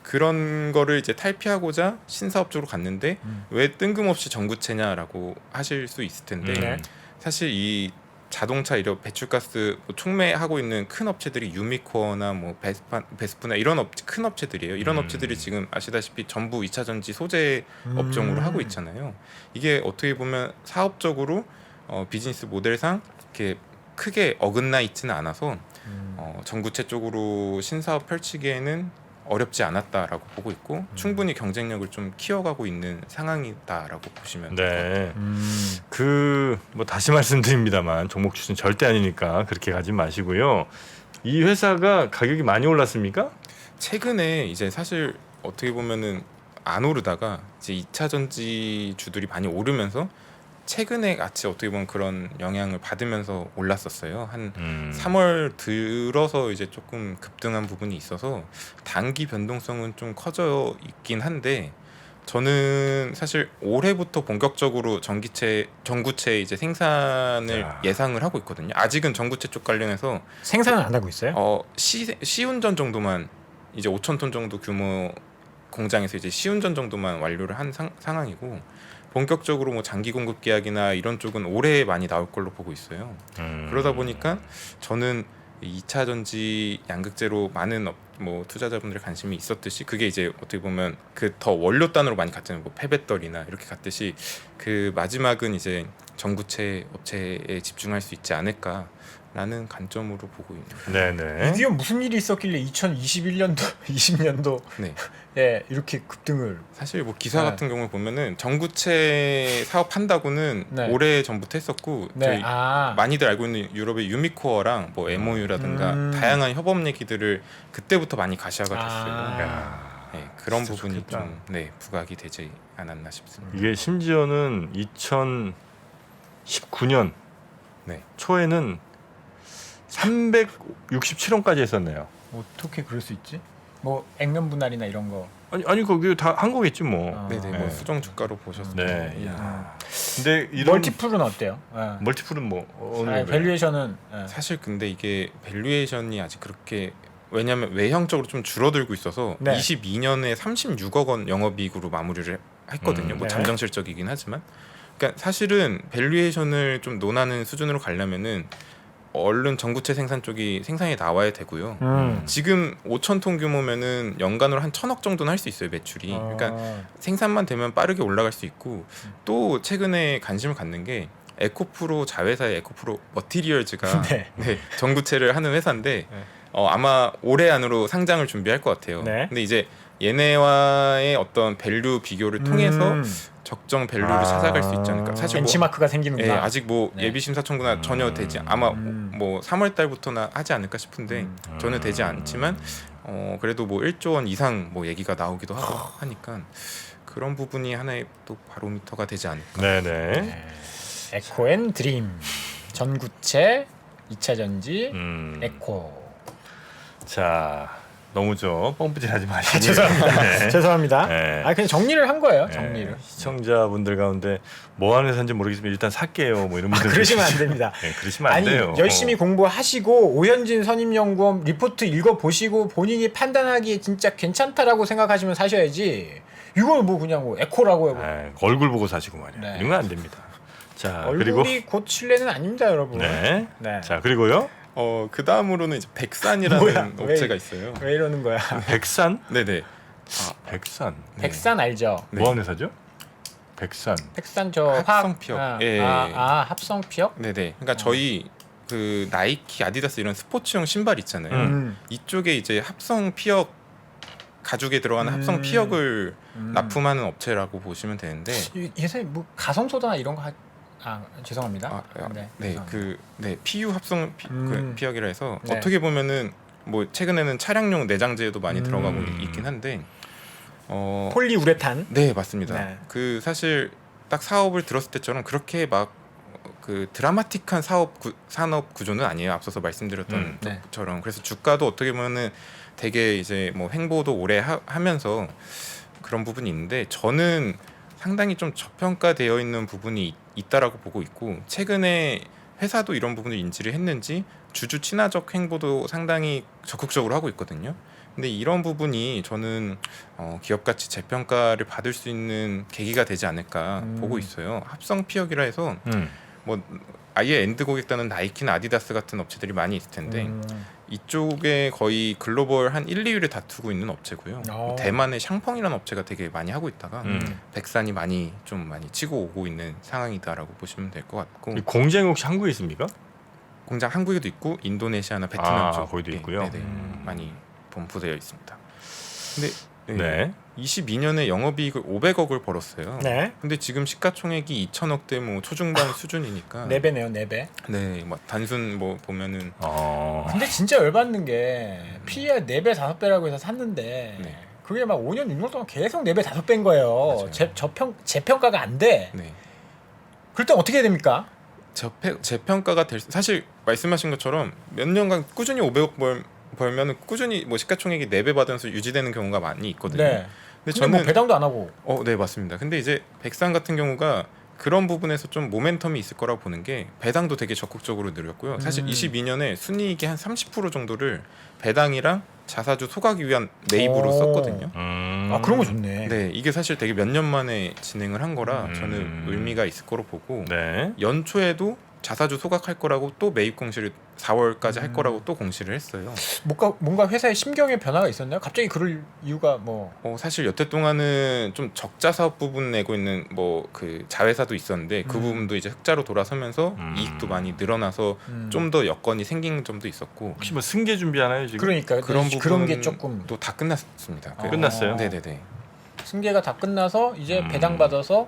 그런 거를 이제 탈피하고자 신사업 쪽으로 갔는데 왜 뜬금없이 전구체냐라고 하실 수 있을 텐데 사실 이 자동차 이런 배출가스 촉매하고 있는 큰 업체들이 유미코어나 뭐 베스프나 이런 큰 업체들이에요. 이런 업체들이 지금 아시다시피 전부 2차 전지 소재 업종으로 하고 있잖아요. 이게 어떻게 보면 사업적으로 비즈니스 모델상 이렇게 크게 어긋나 있지는 않아서 전구체 쪽으로 신사업 펼치기에는 어렵지 않았다라고 보고 있고 충분히 경쟁력을 좀 키워가고 있는 상황이다라고 보시면 될 것 같아요. 그 뭐 다시 말씀드립니다만 종목 추천 절대 아니니까 그렇게 가지 마시고요. 이 회사가 가격이 많이 올랐습니까? 최근에 이제 사실 어떻게 보면은 안 오르다가 이제 2차 전지 주들이 많이 오르면서 최근에 같이 어떻게 보면 그런 영향을 받으면서 올랐었어요. 한 3월 들어서 이제 조금 급등한 부분이 있어서 단기 변동성은 좀 커져 있긴 한데 저는 사실 올해부터 본격적으로 전구체 이제 생산을 예상을 하고 있거든요. 아직은 전구체 쪽 관련해서 생산은 안 하고 있어요? 시운전 정도만 이제 5,000톤 정도 규모 공장에서 이제 시운전 정도만 완료를 한 상황이고 본격적으로 뭐 장기 공급 계약이나 이런 쪽은 올해 많이 나올 걸로 보고 있어요. 그러다 보니까 저는 2차 전지 양극재로 많은 뭐 투자자분들의 관심이 있었듯이 그게 이제 어떻게 보면 그 더 원료 단으로 많이 갔잖아요. 뭐 폐배터리나 이렇게 갔듯이 그 마지막은 이제 전구체 업체에 집중할 수 있지 않을까라는 관점으로 보고 있는 거예요. 네네. 드디어 무슨 일이 있었길래 2021년도, 20년도 네. 예, 이렇게 급등을. 사실 뭐 기사 같은 경우 보면은 전구체 사업한다고는 오래 전부터 했었고 저희 많이들 알고 있는 유럽의 유미코어랑 뭐 MOU라든가 다양한 협업 얘기들을 그때부터 많이 가시화가 됐어요. 네, 그런 부분이 좋겠다. 좀 부각이 되지 않았나 싶습니다. 이게 심지어는 2019년 네. 초에는 367원까지 했었네요. 어떻게 그럴 수 있지? 뭐 액면 분할이나 이런 거. 아니 거기 다 한 거겠지 뭐. 네네. 뭐 수정 주가로 보셨을 네. 때. 야. 근데 이런 멀티플은 어때요? 멀티플은 뭐 어느 밸류에이션은 사실 근데 이게 밸류에이션이 아직 그렇게 왜냐하면 외형적으로 좀 줄어들고 있어서 22년에 36억 원 영업이익으로 마무리를 했거든요. 뭐 잠정 실적이긴 하지만, 그러니까 사실은 밸류에이션을 좀 논하는 수준으로 가려면은 얼른 전구체 생산 쪽이 생산이 나와야 되고요. 지금 5,000톤 규모면은 연간으로 한 1,000억 정도는 할 수 있어요 매출이. 그러니까 생산만 되면 빠르게 올라갈 수 있고 또 최근에 관심을 갖는 게 에코프로 자회사의 에코프로 머티리얼즈가 전구체를 하는 회사인데. 아마 올해 안으로 상장을 준비할 것 같아요. 근데 이제 얘네와의 어떤 밸류 비교를 통해서 적정 밸류를 찾아갈 수 있지 않을까. 사실 벤치마크가 생기는구나. 아직 뭐 예비 심사 청구나 전혀 되지 아마 뭐 3월 달부터나 하지 않을까 싶은데 전혀 되지 않지만 그래도 뭐 1조 원 이상 뭐 얘기가 나오기도 하고 하니까 그런 부분이 하나의 또 바로미터가 되지 않을까. 네네. 에코앤드림 전구체 2차 전지 에코. 자 너무 뻥뿌질하지 마시고. 죄송합니다. 네. 죄송합니다. 네. 그냥 정리를 한 거예요. 네. 정리를. 시청자분들 가운데 뭐 하는 회사인지 모르겠지만 일단 살게요. 뭐 이런 분들 그러시면 안 계시죠. 됩니다. 네, 그러시면 안 아니 돼요. 열심히 공부하시고 오현진 선임연구원 리포트 읽어보시고 본인이 판단하기에 진짜 괜찮다라고 생각하시면 사셔야지 이걸 뭐 그냥 뭐 에코라고 해고 얼굴 보고 사시고 말이야. 네. 이런 건 안 됩니다. 자, 얼굴이 그리고 곧 신뢰는 아닙니다 여러분. 네. 네. 자, 그리고요. 그 다음으로는 이제 백산이라는 뭐야? 업체가 있어요. 왜 이러는 거야? 백산? 네네. 백산. 네. 백산 알죠? 네. 뭐 하는 회사죠? 백산. 백산 저 합성피혁. 예. 합성피혁? 네네. 그러니까 저희 그 나이키, 아디다스 이런 스포츠용 신발 있잖아요. 이쪽에 이제 합성 피혁 가죽에 들어가는 합성 피혁을 납품하는 업체라고 보시면 되는데 예전에 뭐 가성소다나 이런 거 죄송합니다. PU 합성 피혁이라 해서 네. 어떻게 보면은 뭐 최근에는 차량용 내장재에도 많이 들어가고 있긴 한데 폴리우레탄. 네 맞습니다. 네. 그 사실 딱 사업을 들었을 때처럼 그렇게 막 그 드라마틱한 산업 구조는 아니에요. 앞서서 말씀드렸던 네. 것처럼. 그래서 주가도 어떻게 보면은 되게 이제 뭐 횡보도 오래 하면서 그런 부분이 있는데 저는 상당히 좀 저평가되어 있는 부분이 있다라고 보고 있고 최근에 회사도 이런 부분을 인지를 했는지 주주 친화적 행보도 상당히 적극적으로 하고 있거든요. 근데 이런 부분이 저는 기업 가치 재평가를 받을 수 있는 계기가 되지 않을까 보고 있어요. 합성 피혁이라 해서 뭐 아예 엔드 고객단은 나이키나 아디다스 같은 업체들이 많이 있을 텐데 이쪽에 거의 글로벌 한 1, 2위를 다투고 있는 업체고요. 대만의 샹펑이라는 업체가 되게 많이 하고 있다가 백산이 많이 치고 오고 있는 상황이다라고 보시면 될 것 같고. 공장이 혹시 한국에 있습니까? 공장 한국에도 있고 인도네시아나 베트남 쪽 거기도 있고요. 많이 분포되어 있습니다. 근데 네. 22년에 영업이익을 500억을 벌었어요. 네. 근데 지금 시가총액이 2천억대 뭐 초중반 수준이니까 4배네요, 4배. 네, 뭐 단순 뭐 보면은 근데 진짜 열받는 게 PER 4배, 5배라고 해서 샀는데 네. 그게 막 5년, 6년 동안 계속 4배, 5배인 거예요. 맞아요. 재평가가 안 돼. 네. 그럴 땐 어떻게 해야 됩니까? 재평가가 사실 말씀하신 것처럼 몇 년간 꾸준히 500억 벌면은 꾸준히 뭐 시가총액이 4배 받으면서 유지되는 경우가 많이 있거든요. 네. 근데 저는 뭐 배당도 안 하고. 네 맞습니다. 근데 이제 백산 같은 경우가 그런 부분에서 좀 모멘텀이 있을 거라고 보는 게 배당도 되게 적극적으로 늘렸고요. 사실 22년에 순이익의 한 30% 정도를 배당이랑 자사주 소각이 위한 매입으로 썼거든요. 그런 거 좋네. 네, 이게 사실 되게 몇 년 만에 진행을 한 거라 저는 의미가 있을 거로 보고 네. 연초에도 자사주 소각할 거라고 또 매입 공시를 4월까지 할 거라고 또 공시를 했어요. 뭔가 회사의 심경의 변화가 있었나요? 갑자기 그럴 이유가 뭐? 사실 여태 동안은 좀 적자 사업 부분 내고 있는 뭐 그 자회사도 있었는데 그 부분도 이제 흑자로 돌아서면서 이익도 많이 늘어나서 좀 더 여건이 생긴 점도 있었고. 혹시 뭐 승계 준비하나요 지금? 그러니까 그런 게 조금 또 다 끝났습니다. 끝났어요? 네네네. 승계가 다 끝나서 이제 배당 받아서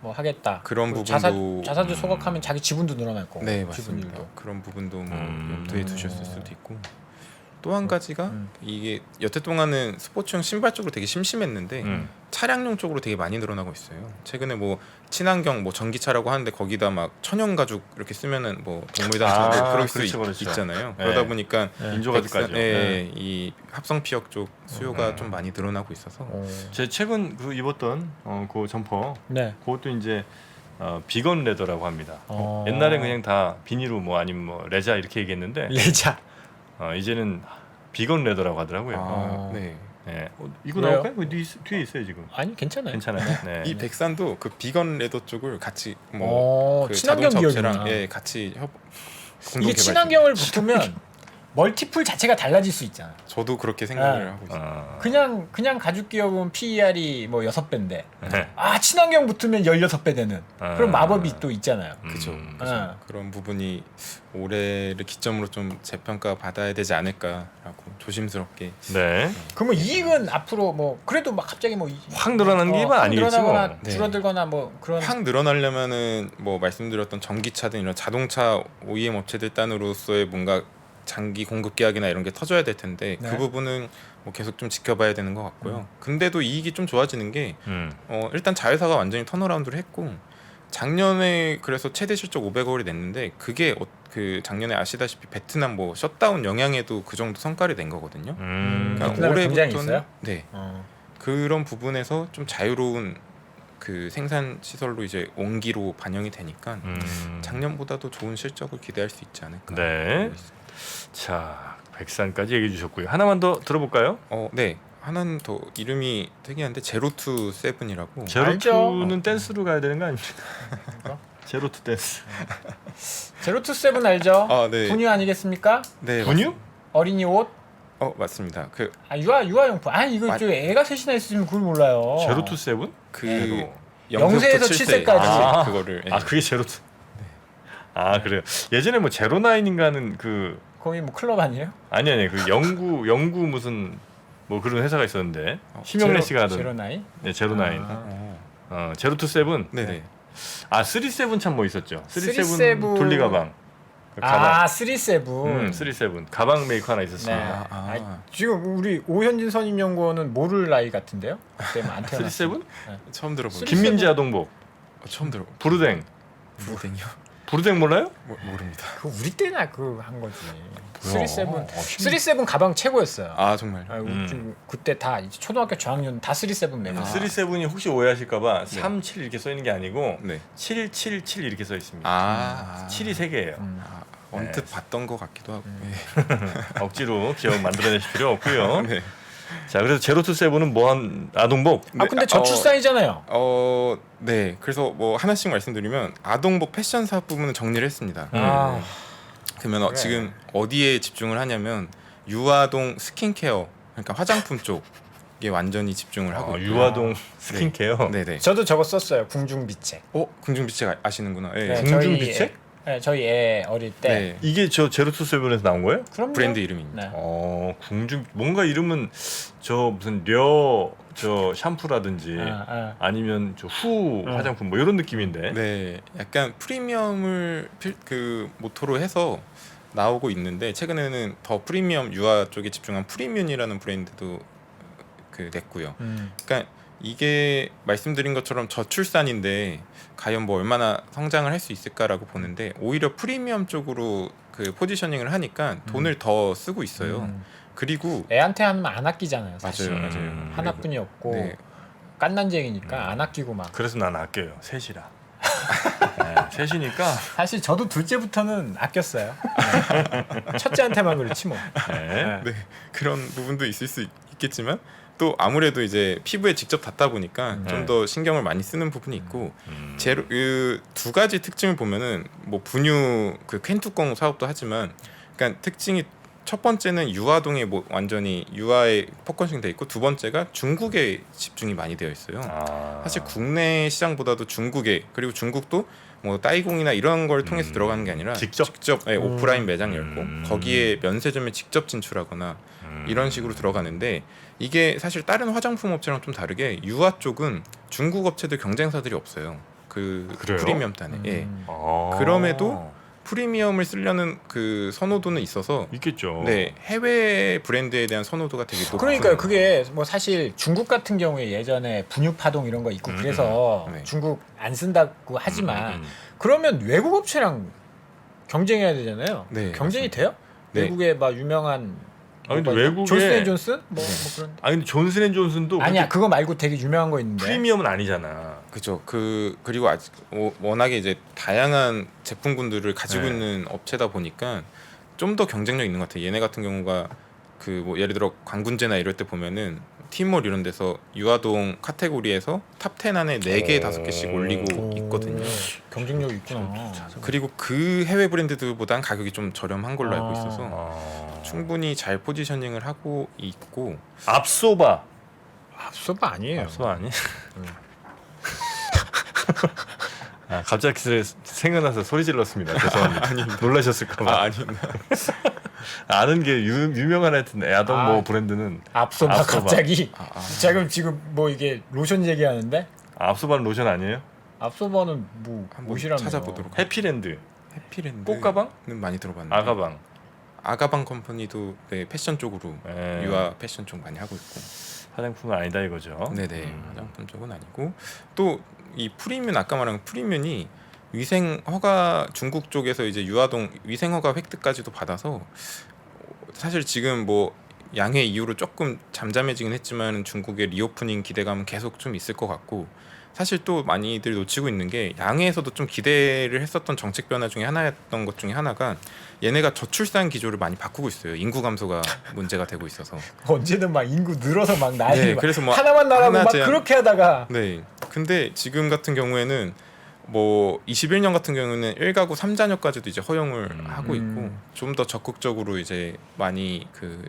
뭐 하겠다. 그런 부분도 자사주 소각하면 자기 지분도 늘어날 거고. 네 맞습니다. 지분율도. 그런 부분도 뭐 염두에 두셨을 수도 있고 또 한 가지가 이게 여태 동안은 스포츠용 신발 쪽으로 되게 심심했는데 차량용 쪽으로 되게 많이 늘어나고 있어요. 최근에 뭐 친환경 뭐 전기차라고 하는데 거기다 막 천연 가죽 이렇게 쓰면은 뭐 동물단체도 그럴 수 그렇죠. 있잖아요. 네. 그러다 보니까 인조가죽까지. 이 합성 피혁 쪽 수요가 좀 많이 늘어나고 있어서 제 최근 그 입었던 그 점퍼 네. 그것도 이제 비건 레더라고 합니다. 옛날에 그냥 다 비닐로 뭐 아니면 뭐 레자 이렇게 얘기했는데 레자. 이제는 비건 레더라고 하더라고요. 네. 네. 이거 왜요? 나올까요? 뒤에 있어요 지금. 아니 괜찮아요. 괜찮아요. 네. 이 백산도 그 비건 레더 쪽을 같이 그 친환경 자동차 기업이구나. 업체랑 같이 공동 이게 개발 친환경을 붙으면 멀티플 자체가 달라질 수 있잖아. 저도 그렇게 생각을 하고 있어요. 그냥 가죽 기업은 PER이 뭐 6배인데 네. 친환경 붙으면 16배 되는 그런 마법이 또 있잖아요. 그죠. 그런 부분이 올해를 기점으로 좀 재평가 받아야 되지 않을까라고 조심스럽게. 네. 그러면 이익은 앞으로 뭐 그래도 막 갑자기 뭐 확 늘어나는 게 아니겠지 늘어나거나 뭐. 줄어들거나 뭐 그런 확 늘어나려면은 뭐 말씀드렸던 전기차든 이런 자동차 OEM 업체들 단으로서의 뭔가 장기 공급 계약이나 이런 게 터져야 될 텐데 네. 그 부분은 뭐 계속 좀 지켜봐야 되는 것 같고요. 근데도 이익이 좀 좋아지는 게 일단 자회사가 완전히 턴어라운드를 했고 작년에 그래서 최대 실적 500억을 냈는데 그게 그 작년에 아시다시피 베트남 뭐 셧다운 영향에도 그 정도 성과를 낸 거거든요. 베트남에 공장이 있어요? 네. 그런 부분에서 좀 자유로운 그 생산 시설로 이제 온기로 반영이 되니까 작년보다도 좋은 실적을 기대할 수 있지 않을까. 네. 자, 백산까지 얘기해 주셨고요. 하나만 더 들어볼까요? 네. 하나는 더 이름이 특이한데 제로투 세븐이라고. 제로투는 댄스로 가야 되는 거 아닙니까? 제로투 댄스. 제로투 세븐 알죠? 네. 분유 아니겠습니까? 네. 분유? 어린이 옷? 맞습니다. 유아용품. 이거 저 애가 셋이나 있으면 그걸 몰라요. 제로투 세븐? 그 0세에서 7세까지. 그거를. 그게 제로투. 그래요. 예전에 뭐 제로나인인가는 그 거기 뭐 클럽 아니에요? 아니 그 영구 무슨 뭐 그런 회사가 있었는데 심영래 씨가 하던 제로나인? 네, 제로나인. 제로투 세븐. 네네. 쓰리세븐 참 뭐 있었죠. 쓰리세븐 쓰리세븐. 돌리 가방. 가방. 37. 쓰리세븐 가방 메이커 하나 있었습니다. 네. 지금 우리 오현진 선임연구원은 모를 나이 같은데요? 그때는 안 태어났어요. 쓰리세븐? 처음 들어보는. 김민지 아동복. 처음 들어. 부르댕. 부르댕이요? 부르댕 몰라요? 모릅니다. 그 우리 때나 그 한 거지. 뭐야? 37 가방 최고였어요. 정말. 그때 다 이제 초등학교 저학년 다 37 메고. 37이 혹시 오해하실까봐 37 이렇게 써 있는 게 아니고 네. 777 이렇게 써 있습니다. 7이 3개예요. 언뜻 봤던 것 같기도 하고. 억지로 기억 만들어내실 필요 없고요. 네. 자, 그래서 제로투 세븐은 뭐한 아동복? 근데 저출산이잖아요. 네. 그래서 뭐 하나씩 말씀드리면 아동복 패션 사업 부분은 정리를 했습니다. 그러면 그래. 지금 어디에 집중을 하냐면 유아동 스킨케어, 그러니까 화장품 쪽에 완전히 집중을 하고 있고요. 유아동 스킨케어. 네네. 저도 저거 썼어요. 궁중비책. 궁중비책 아시는구나. 네. 네, 궁중비책? 저희 애 어릴 때. 네. 이게 저 제로투 세븐에서 나온 거예요? 그럼요. 브랜드 이름입니다. 네. 궁중 뭔가 이름은 저 무슨 저 샴푸라든지 아니면 저 후 화장품 뭐 이런 느낌인데. 네, 약간 프리미엄을 그 모토로 해서 나오고 있는데 최근에는 더 프리미엄 유아 쪽에 집중한 프리뮨이라는 브랜드도 그 냈고요. 그러니까 이게 말씀드린 것처럼 저출산인데 과연 뭐 얼마나 성장을 할 수 있을까라고 보는데 오히려 프리미엄 쪽으로 그 포지셔닝을 하니까 돈을 더 쓰고 있어요. 그리고 애한테 하면 안 아끼잖아요. 사실. 맞아요. 하나뿐이 없고 네. 깐난쟁이니까 안 아끼고 막. 그래서 난 아껴요. 셋이라. 셋이니까. 사실 저도 둘째부터는 아꼈어요. 네. 첫째한테만 그렇지 뭐. 네, 그런 부분도 있을 수 있겠지만 또 아무래도 이제 피부에 직접 닿다 보니까 좀 더 신경을 많이 쓰는 부분이 있고 제로 두 가지 특징을 보면은 뭐 분유 그 캔뚜껑 사업도 하지만 그러니까 특징이 첫 번째는 유아동에 뭐 완전히 유아에 포커싱 돼 있고 두 번째가 중국에 집중이 많이 되어 있어요. 사실 국내 시장보다도 중국에 그리고 중국도 뭐 따이공이나 이런 걸 통해서 들어가는 게 아니라 직접 오프라인 매장 열고 거기에 면세점에 직접 진출하거나 이런 식으로 들어가는데 이게 사실 다른 화장품 업체랑 좀 다르게 유아 쪽은 중국 업체들 경쟁사들이 없어요. 그 그래요? 프리미엄 단에. 예. 그럼에도 프리미엄을 쓰려는 그 선호도는 있어서 있겠죠. 네, 해외 브랜드에 대한 선호도가 되게 높아요. 그러니까요. 그게 뭐 사실 중국 같은 경우에 예전에 분유 파동 이런 거 있고 그래서 네. 중국 안 쓴다고 하지만 그러면 외국 업체랑 경쟁해야 되잖아요. 네, 경쟁이 맞습니다. 돼요? 네. 외국의 막 유명한 근데 뭐가 외국에 존슨앤존슨 뭐 그런. 근데 존슨앤존슨도 아니야 그거 말고 되게 유명한 거 있는데. 프리미엄은 아니잖아. 그죠. 그리고 아직 워낙에 이제 다양한 제품군들을 가지고 네. 있는 업체다 보니까 좀 더 경쟁력 있는 것 같아요. 얘네 같은 경우가 그 뭐 예를 들어 광군제나 이럴 때 보면은 티몰 이런 데서 유아동 카테고리에서 탑 10 안에 4개, 5개씩 올리고 있거든요. 경쟁력이 있구나. 그리고 그 해외 브랜드들보단 가격이 좀 저렴한 걸로 알고 있어서 충분히 잘 포지셔닝을 하고 있고 앞소바. 앞서봐 아니에요. 앞소바 아니? 갑자기 생각나서 소리 질렀습니다. 죄송합니다. 놀라셨을까봐. 아닙니다. 아는 게 유명한 하여튼 애아동 뭐 브랜드는 앞서봐 앞서봐. 갑자기. 지금 뭐 이게 로션 얘기하는데 앞소바는 로션 아니에요? 앞서봐는 뭐 한번 옷이라며. 찾아보도록 해피랜드. 해피랜드 꽃가방은 많이 들어봤는데 아가방. 아가방 컴퍼니도 네, 패션 쪽으로 네. 유아 패션 쪽 많이 하고 있고 화장품은 아니다 이거죠. 네네 화장품 쪽은 아니고 또 이 프리뮨 아까 말한 프리뮨이 위생 허가 중국 쪽에서 이제 유아동 위생 허가 획득까지도 받아서 사실 지금 뭐 양해 이후로 조금 잠잠해지긴 했지만 중국의 리오프닝 기대감은 계속 좀 있을 것 같고 사실 또 많이들 놓치고 있는 게 양해에서도 좀 기대를 했었던 정책 변화 중에 하나였던 것 중에 하나가 얘네가 저출산 기조를 많이 바꾸고 있어요. 인구 감소가 문제가 되고 있어서 언제든 막 인구 늘어서 막 난리 네, 막 그래서 뭐 하나만 나라고 하나 막 제한- 그렇게 하다가 네. 근데 지금 같은 경우에는 뭐 21년 같은 경우는 1가구 3자녀까지도 이제 허용을 하고 있고 좀 더 적극적으로 이제 많이 그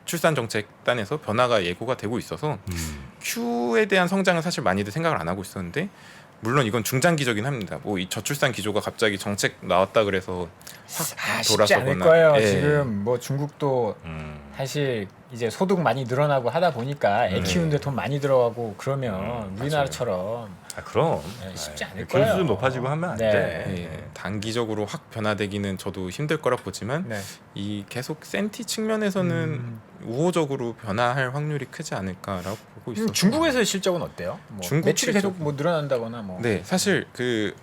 출산 정책 단에서 변화가 예고가 되고 있어서 Q에 대한 성장은 사실 많이들 생각을 안 하고 있었는데 물론 이건 중장기적인 합니다. 뭐 이 저출산 기조가 갑자기 정책 나왔다 그래서 확 쉽지 않을 돌아서거나 거예요. 예. 지금 뭐 중국도 사실 이제 소득 많이 늘어나고 하다 보니까 애 키우는데 돈 많이 들어가고 그러면 우리나라처럼 아 그럼 쉽지 않을 그럴 거예요. 수준 높아지고 하면 안 네. 돼. 예, 단기적으로 확 변화되기는 저도 힘들 거라 보지만 네. 이 계속 센티 측면에서는 우호적으로 변화할 확률이 크지 않을까라고 보고 있어요. 중국에서의 실적은 어때요? 뭐 중국 매출이 계속 실적은- 뭐 늘어난다거나 뭐. 네, 사실 그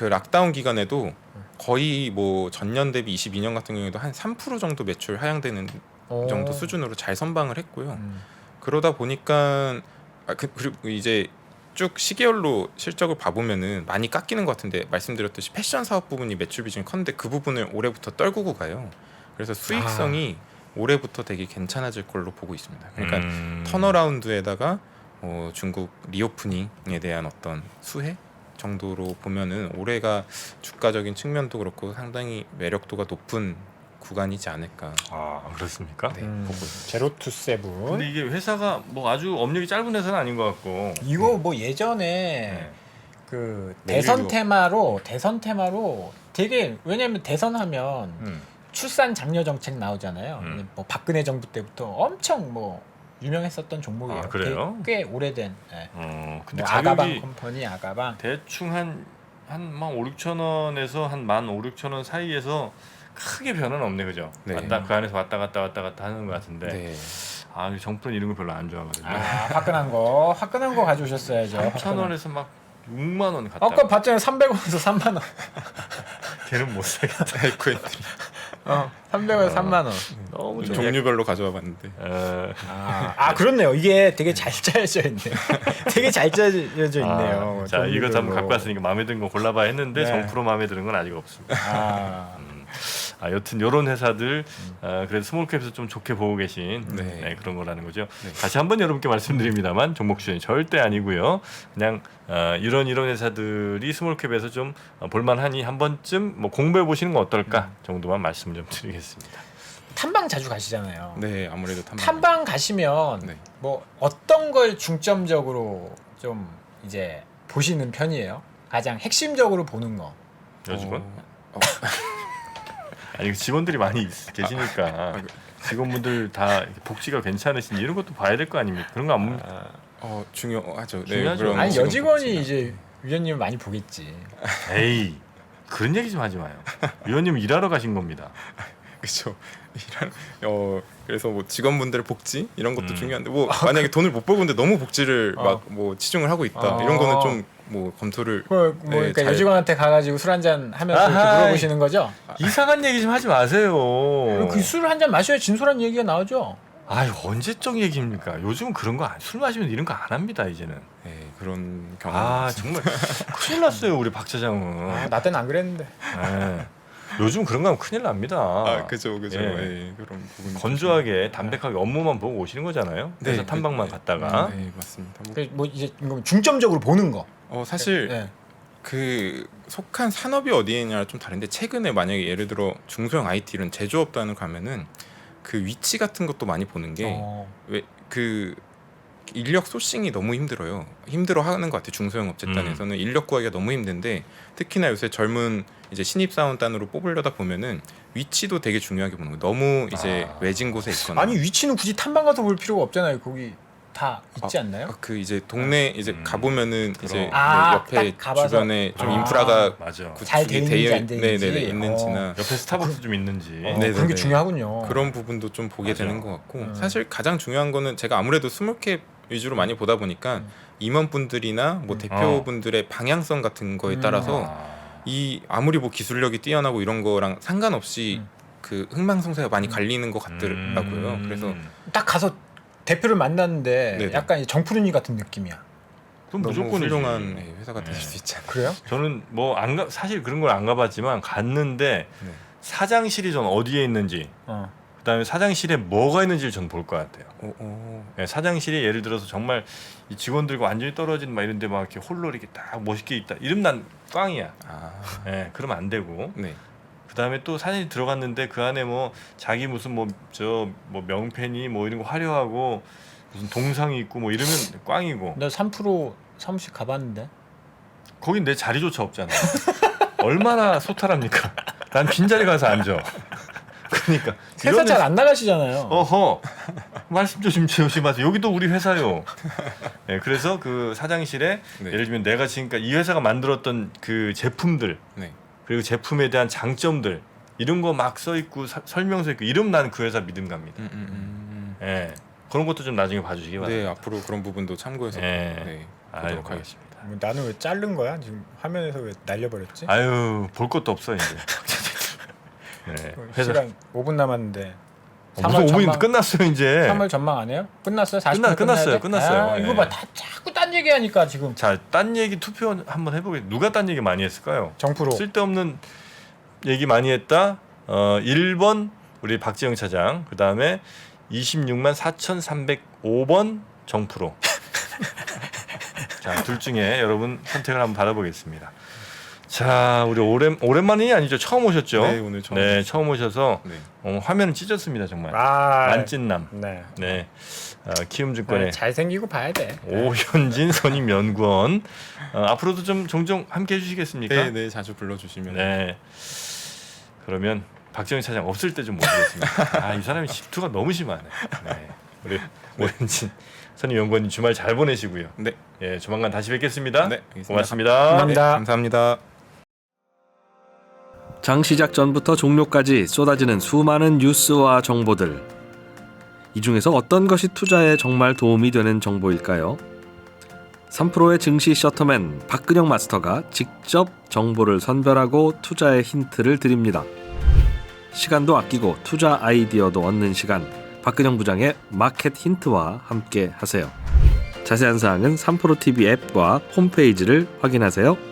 락다운 기간에도 거의 뭐 전년 대비 22년 같은 경우에도 한 3% 정도 매출 하향되는 오. 정도 수준으로 잘 선방을 했고요. 음. 그러다 보니까 그리고 이제 쭉 시계열로 실적을 봐보면은 많이 깎이는 것 같은데 말씀드렸듯이 패션 사업 부분이 매출 비중이 컸는데 그 부분을 올해부터 떨구고 가요. 그래서 수익성이 올해부터 되게 괜찮아질 걸로 보고 있습니다. 그러니까 턴어라운드에다가 중국 리오프닝에 대한 어떤 수혜 정도로 보면은 올해가 주가적인 측면도 그렇고 상당히 매력도가 높은 구간이지 않을까. 아 그렇습니까? 네, 음. 보고 있습니다. 제로 투 세븐. 근데 이게 회사가 뭐 아주 업력이 짧은 회사는 아닌 것 같고. 이거 뭐 예전에 네. 그 내일도- 대선 테마로 되게 왜냐면 대선하면 음. 출산 장려 정책 나오잖아요. 음. 뭐 박근혜 정부 때부터 엄청 뭐 유명했었던 종목이에요. 아, 그래요? 꽤 오래된. 네. 근데 뭐 아가방 가격이 컴퍼니 아가방. 대충 한만 5, 6천 원에서 한 15,000, 6천 원 사이에서 크게 변화는 없네, 그죠? 네. 그 안에서 왔다 갔다 하는 것 같은데. 네. 아, 정프는 이런 거 별로 안 좋아하거든요. 화끈한 거 가져오셨어야죠. 3천 원에서 막 6만 원 갔다. 아까 봤잖아요. 300원에서 3만 원. 걔는 못 사겠다. 에코엔트리 300원에서 3만 원. 너무 좀 종류별로 가져와 봤는데 그렇네요. 이게 되게 잘 짜여져 있네요. 되게 잘 짜여져 있네요. 자, 이것 한번 종류별로. 갖고 왔으니까 마음에 드는 거 골라봐야 했는데 네. 정프로 마음에 드는 건 아직 없습니다. 아, 여튼 이런 회사들 그래도 스몰캡에서 좀 좋게 보고 계신 네. 그런 거라는 거죠. 네. 다시 한번 여러분께 말씀드립니다만 종목 추천이 절대 아니고요. 그냥 이런 회사들이 스몰캡에서 좀 볼만하니 한 번쯤 뭐 공부해 보시는 건 어떨까 정도만 말씀 좀 드리겠습니다. 탐방 자주 가시잖아요. 네 아무래도 탐방 가시면 네. 뭐 어떤 걸 중점적으로 좀 이제 보시는 편이에요? 가장 핵심적으로 보는 거. 요즘은 아니 직원들이 많이 계시니까 직원분들 다 이렇게 복지가 괜찮으신지 이런 것도 봐야 될 거 아닙니까? 그런 거 안 중요하죠. 중요하죠. 그럼 아니 지금 여직원이 복지가. 이제 위원님을 많이 보겠지. 에이 그런 얘기 좀 하지 마요. 위원님 일하러 가신 겁니다. 그렇죠. 그래서 뭐 직원분들 복지 이런 것도 중요한데 뭐 만약에 돈을 못 벌고 있는데 너무 복지를 막 뭐 치중을 하고 있다 이런 거는 좀 뭐 검토를 그러니까 잘- 여직원한테 가가지고 술 한잔 하면서 이렇게 아하이. 물어보시는 거죠? 이상한 얘기 좀 하지 마세요. 그 술 한 잔 마셔야 진솔한 얘기가 나오죠. 아유 언제적 얘기입니까? 요즘은 그런 거 술 마시면 이런 거 안 합니다 이제는. 그런 경험. 정말 큰일 났어요 우리 박 차장은. 나 때는 안 그랬는데. 예. 요즘 그런 거 하면 큰일 납니다. 그죠. 예. 그런 부분 건조하게 담백하게 업무만 보고 오시는 거잖아요. 그래서 네, 탐방만 네. 갔다가 네 맞습니다. 뭐 이제 이거 중점적으로 보는 거. 사실 네. 그 속한 산업이 어디에냐랑 좀 다른데 최근에 만약에 예를 들어 중소형 IT 이런 제조업 단을 가면은 그 위치 같은 것도 많이 보는 게 왜 그 인력 소싱이 너무 힘들어하는 것 같아요. 중소형 업체단에서는 인력 구하기가 너무 힘든데 특히나 요새 젊은 이제 신입 사원단으로 뽑으려다 보면은 위치도 되게 중요하게 보는 거예요. 너무 이제 외진 곳에 있거나 아니 위치는 굳이 탐방 가서 볼 필요가 없잖아요. 거기 다 있지 않나요? 그 이제 동네 이제 가보면은 이제 네, 아, 옆에 딱 가봐서. 주변에 좀 아. 인프라가 맞아. 잘 돼 구축이 있는지 안 돼 있는지. 네네네 있는지나 옆에 스타벅스 좀 있는지. 네, 그런 게 네. 중요하군요. 그런 부분도 좀 보게 맞아. 되는 것 같고 사실 가장 중요한 거는 제가 아무래도 스몰캡 위주로 많이 보다 보니까 임원분들이나 뭐 대표분들의 방향성 같은 거에 따라서 이 아무리 뭐 기술력이 뛰어나고 이런 거랑 상관없이 그 흥망성쇠가 많이 갈리는 것 같더라고요. 그래서 딱 가서 대표를 만났는데 네네. 약간 정푸르니 같은 느낌이야. 그럼 너무 무조건 훌륭한 회사가 될 수 있잖아요. 그래요? 저는 뭐 사실 그런 걸 안 가봤지만 갔는데 네. 사장실이 전 어디에 있는지 그다음에 사장실에 뭐가 있는지를 전 볼 것 같아요. 네, 사장실이 예를 들어서 정말 이 직원들과 완전히 떨어진 막 이런데 막 이렇게 홀로 이렇게 딱 멋있게 있다. 이러면 난 꽝이야. 네, 그러면 안 되고. 네. 그다음에 또 사장이 들어갔는데 그 안에 뭐 자기 무슨 뭐 명펜이 뭐 이런 거 화려하고 무슨 동상이 있고 뭐 이러면 꽝이고. 나 3프로 사무실 가봤는데. 거긴 내 자리조차 없잖아. 얼마나 소탈합니까? 난 빈자리 가서 앉아. 그러니까 회사 잘 안 나가시잖아요. 어허 말씀 좀 조심하세요. 여기도 우리 회사요. 네, 그래서 그 사장실에 네. 예를 들면 내가 지금까지 이 회사가 만들었던 그 제품들 네. 그리고 제품에 대한 장점들 이런 거 막 써 있고 설명서 있고 이러면 나는 그 회사 믿음 갑니다. 네, 그런 것도 좀 나중에 봐주시기 바랍니다. 네, 앞으로 그런 부분도 참고해서 네. 보도록 아유, 하겠습니다. 나는 왜 자른 거야? 지금 화면에서 왜 날려버렸지? 아유 볼 것도 없어 이제. 네, 회사 시간 5분 남았는데. 무슨 5분이 끝났어요 이제. 3월 전망 안 해요? 끝났어요? 40분 끝났어요. 아, 이거 봐, 다 자꾸 딴 얘기하니까 지금. 자, 딴 얘기 투표 한번 해보겠습니다. 누가 딴 얘기 많이 했을까요? 정프로. 쓸데없는 얘기 많이 했다. 1번 우리 박지영 차장, 그 다음에 26만 4,305번 정프로. 자, 둘 중에 여러분 선택을 한번 받아보겠습니다. 자, 우리 오랜만이 아니죠? 처음 오셨죠? 네, 오늘 처음 네, 처음 오셔서 네. 화면은 찢었습니다, 정말. 아, 만찢남. 네. 네, 키움증권의 잘생기고 봐야 돼. 오현진 선임연구원. 앞으로도 좀 종종 함께 해주시겠습니까? 네, 네, 자주 불러주시면. 네. 그러면 박정희 차장 없을 때 좀 모시겠습니다. 아, 이 사람이 질투가 너무 심하네. 네. 우리 오현진 선임연구원님 주말 잘 보내시고요. 네. 예, 조만간 다시 뵙겠습니다. 네, 알겠습니다. 고맙습니다. 감사합니다. 네, 감사합니다. 장 시작 전부터 종료까지 쏟아지는 수많은 뉴스와 정보들. 이 중에서 어떤 것이 투자에 정말 도움이 되는 정보일까요? 3프로의 증시 셔터맨 박근영 마스터가 직접 정보를 선별하고 투자의 힌트를 드립니다. 시간도 아끼고 투자 아이디어도 얻는 시간, 박근영 부장의 마켓 힌트와 함께 하세요. 자세한 사항은 3프로 TV 앱과 홈페이지를 확인하세요.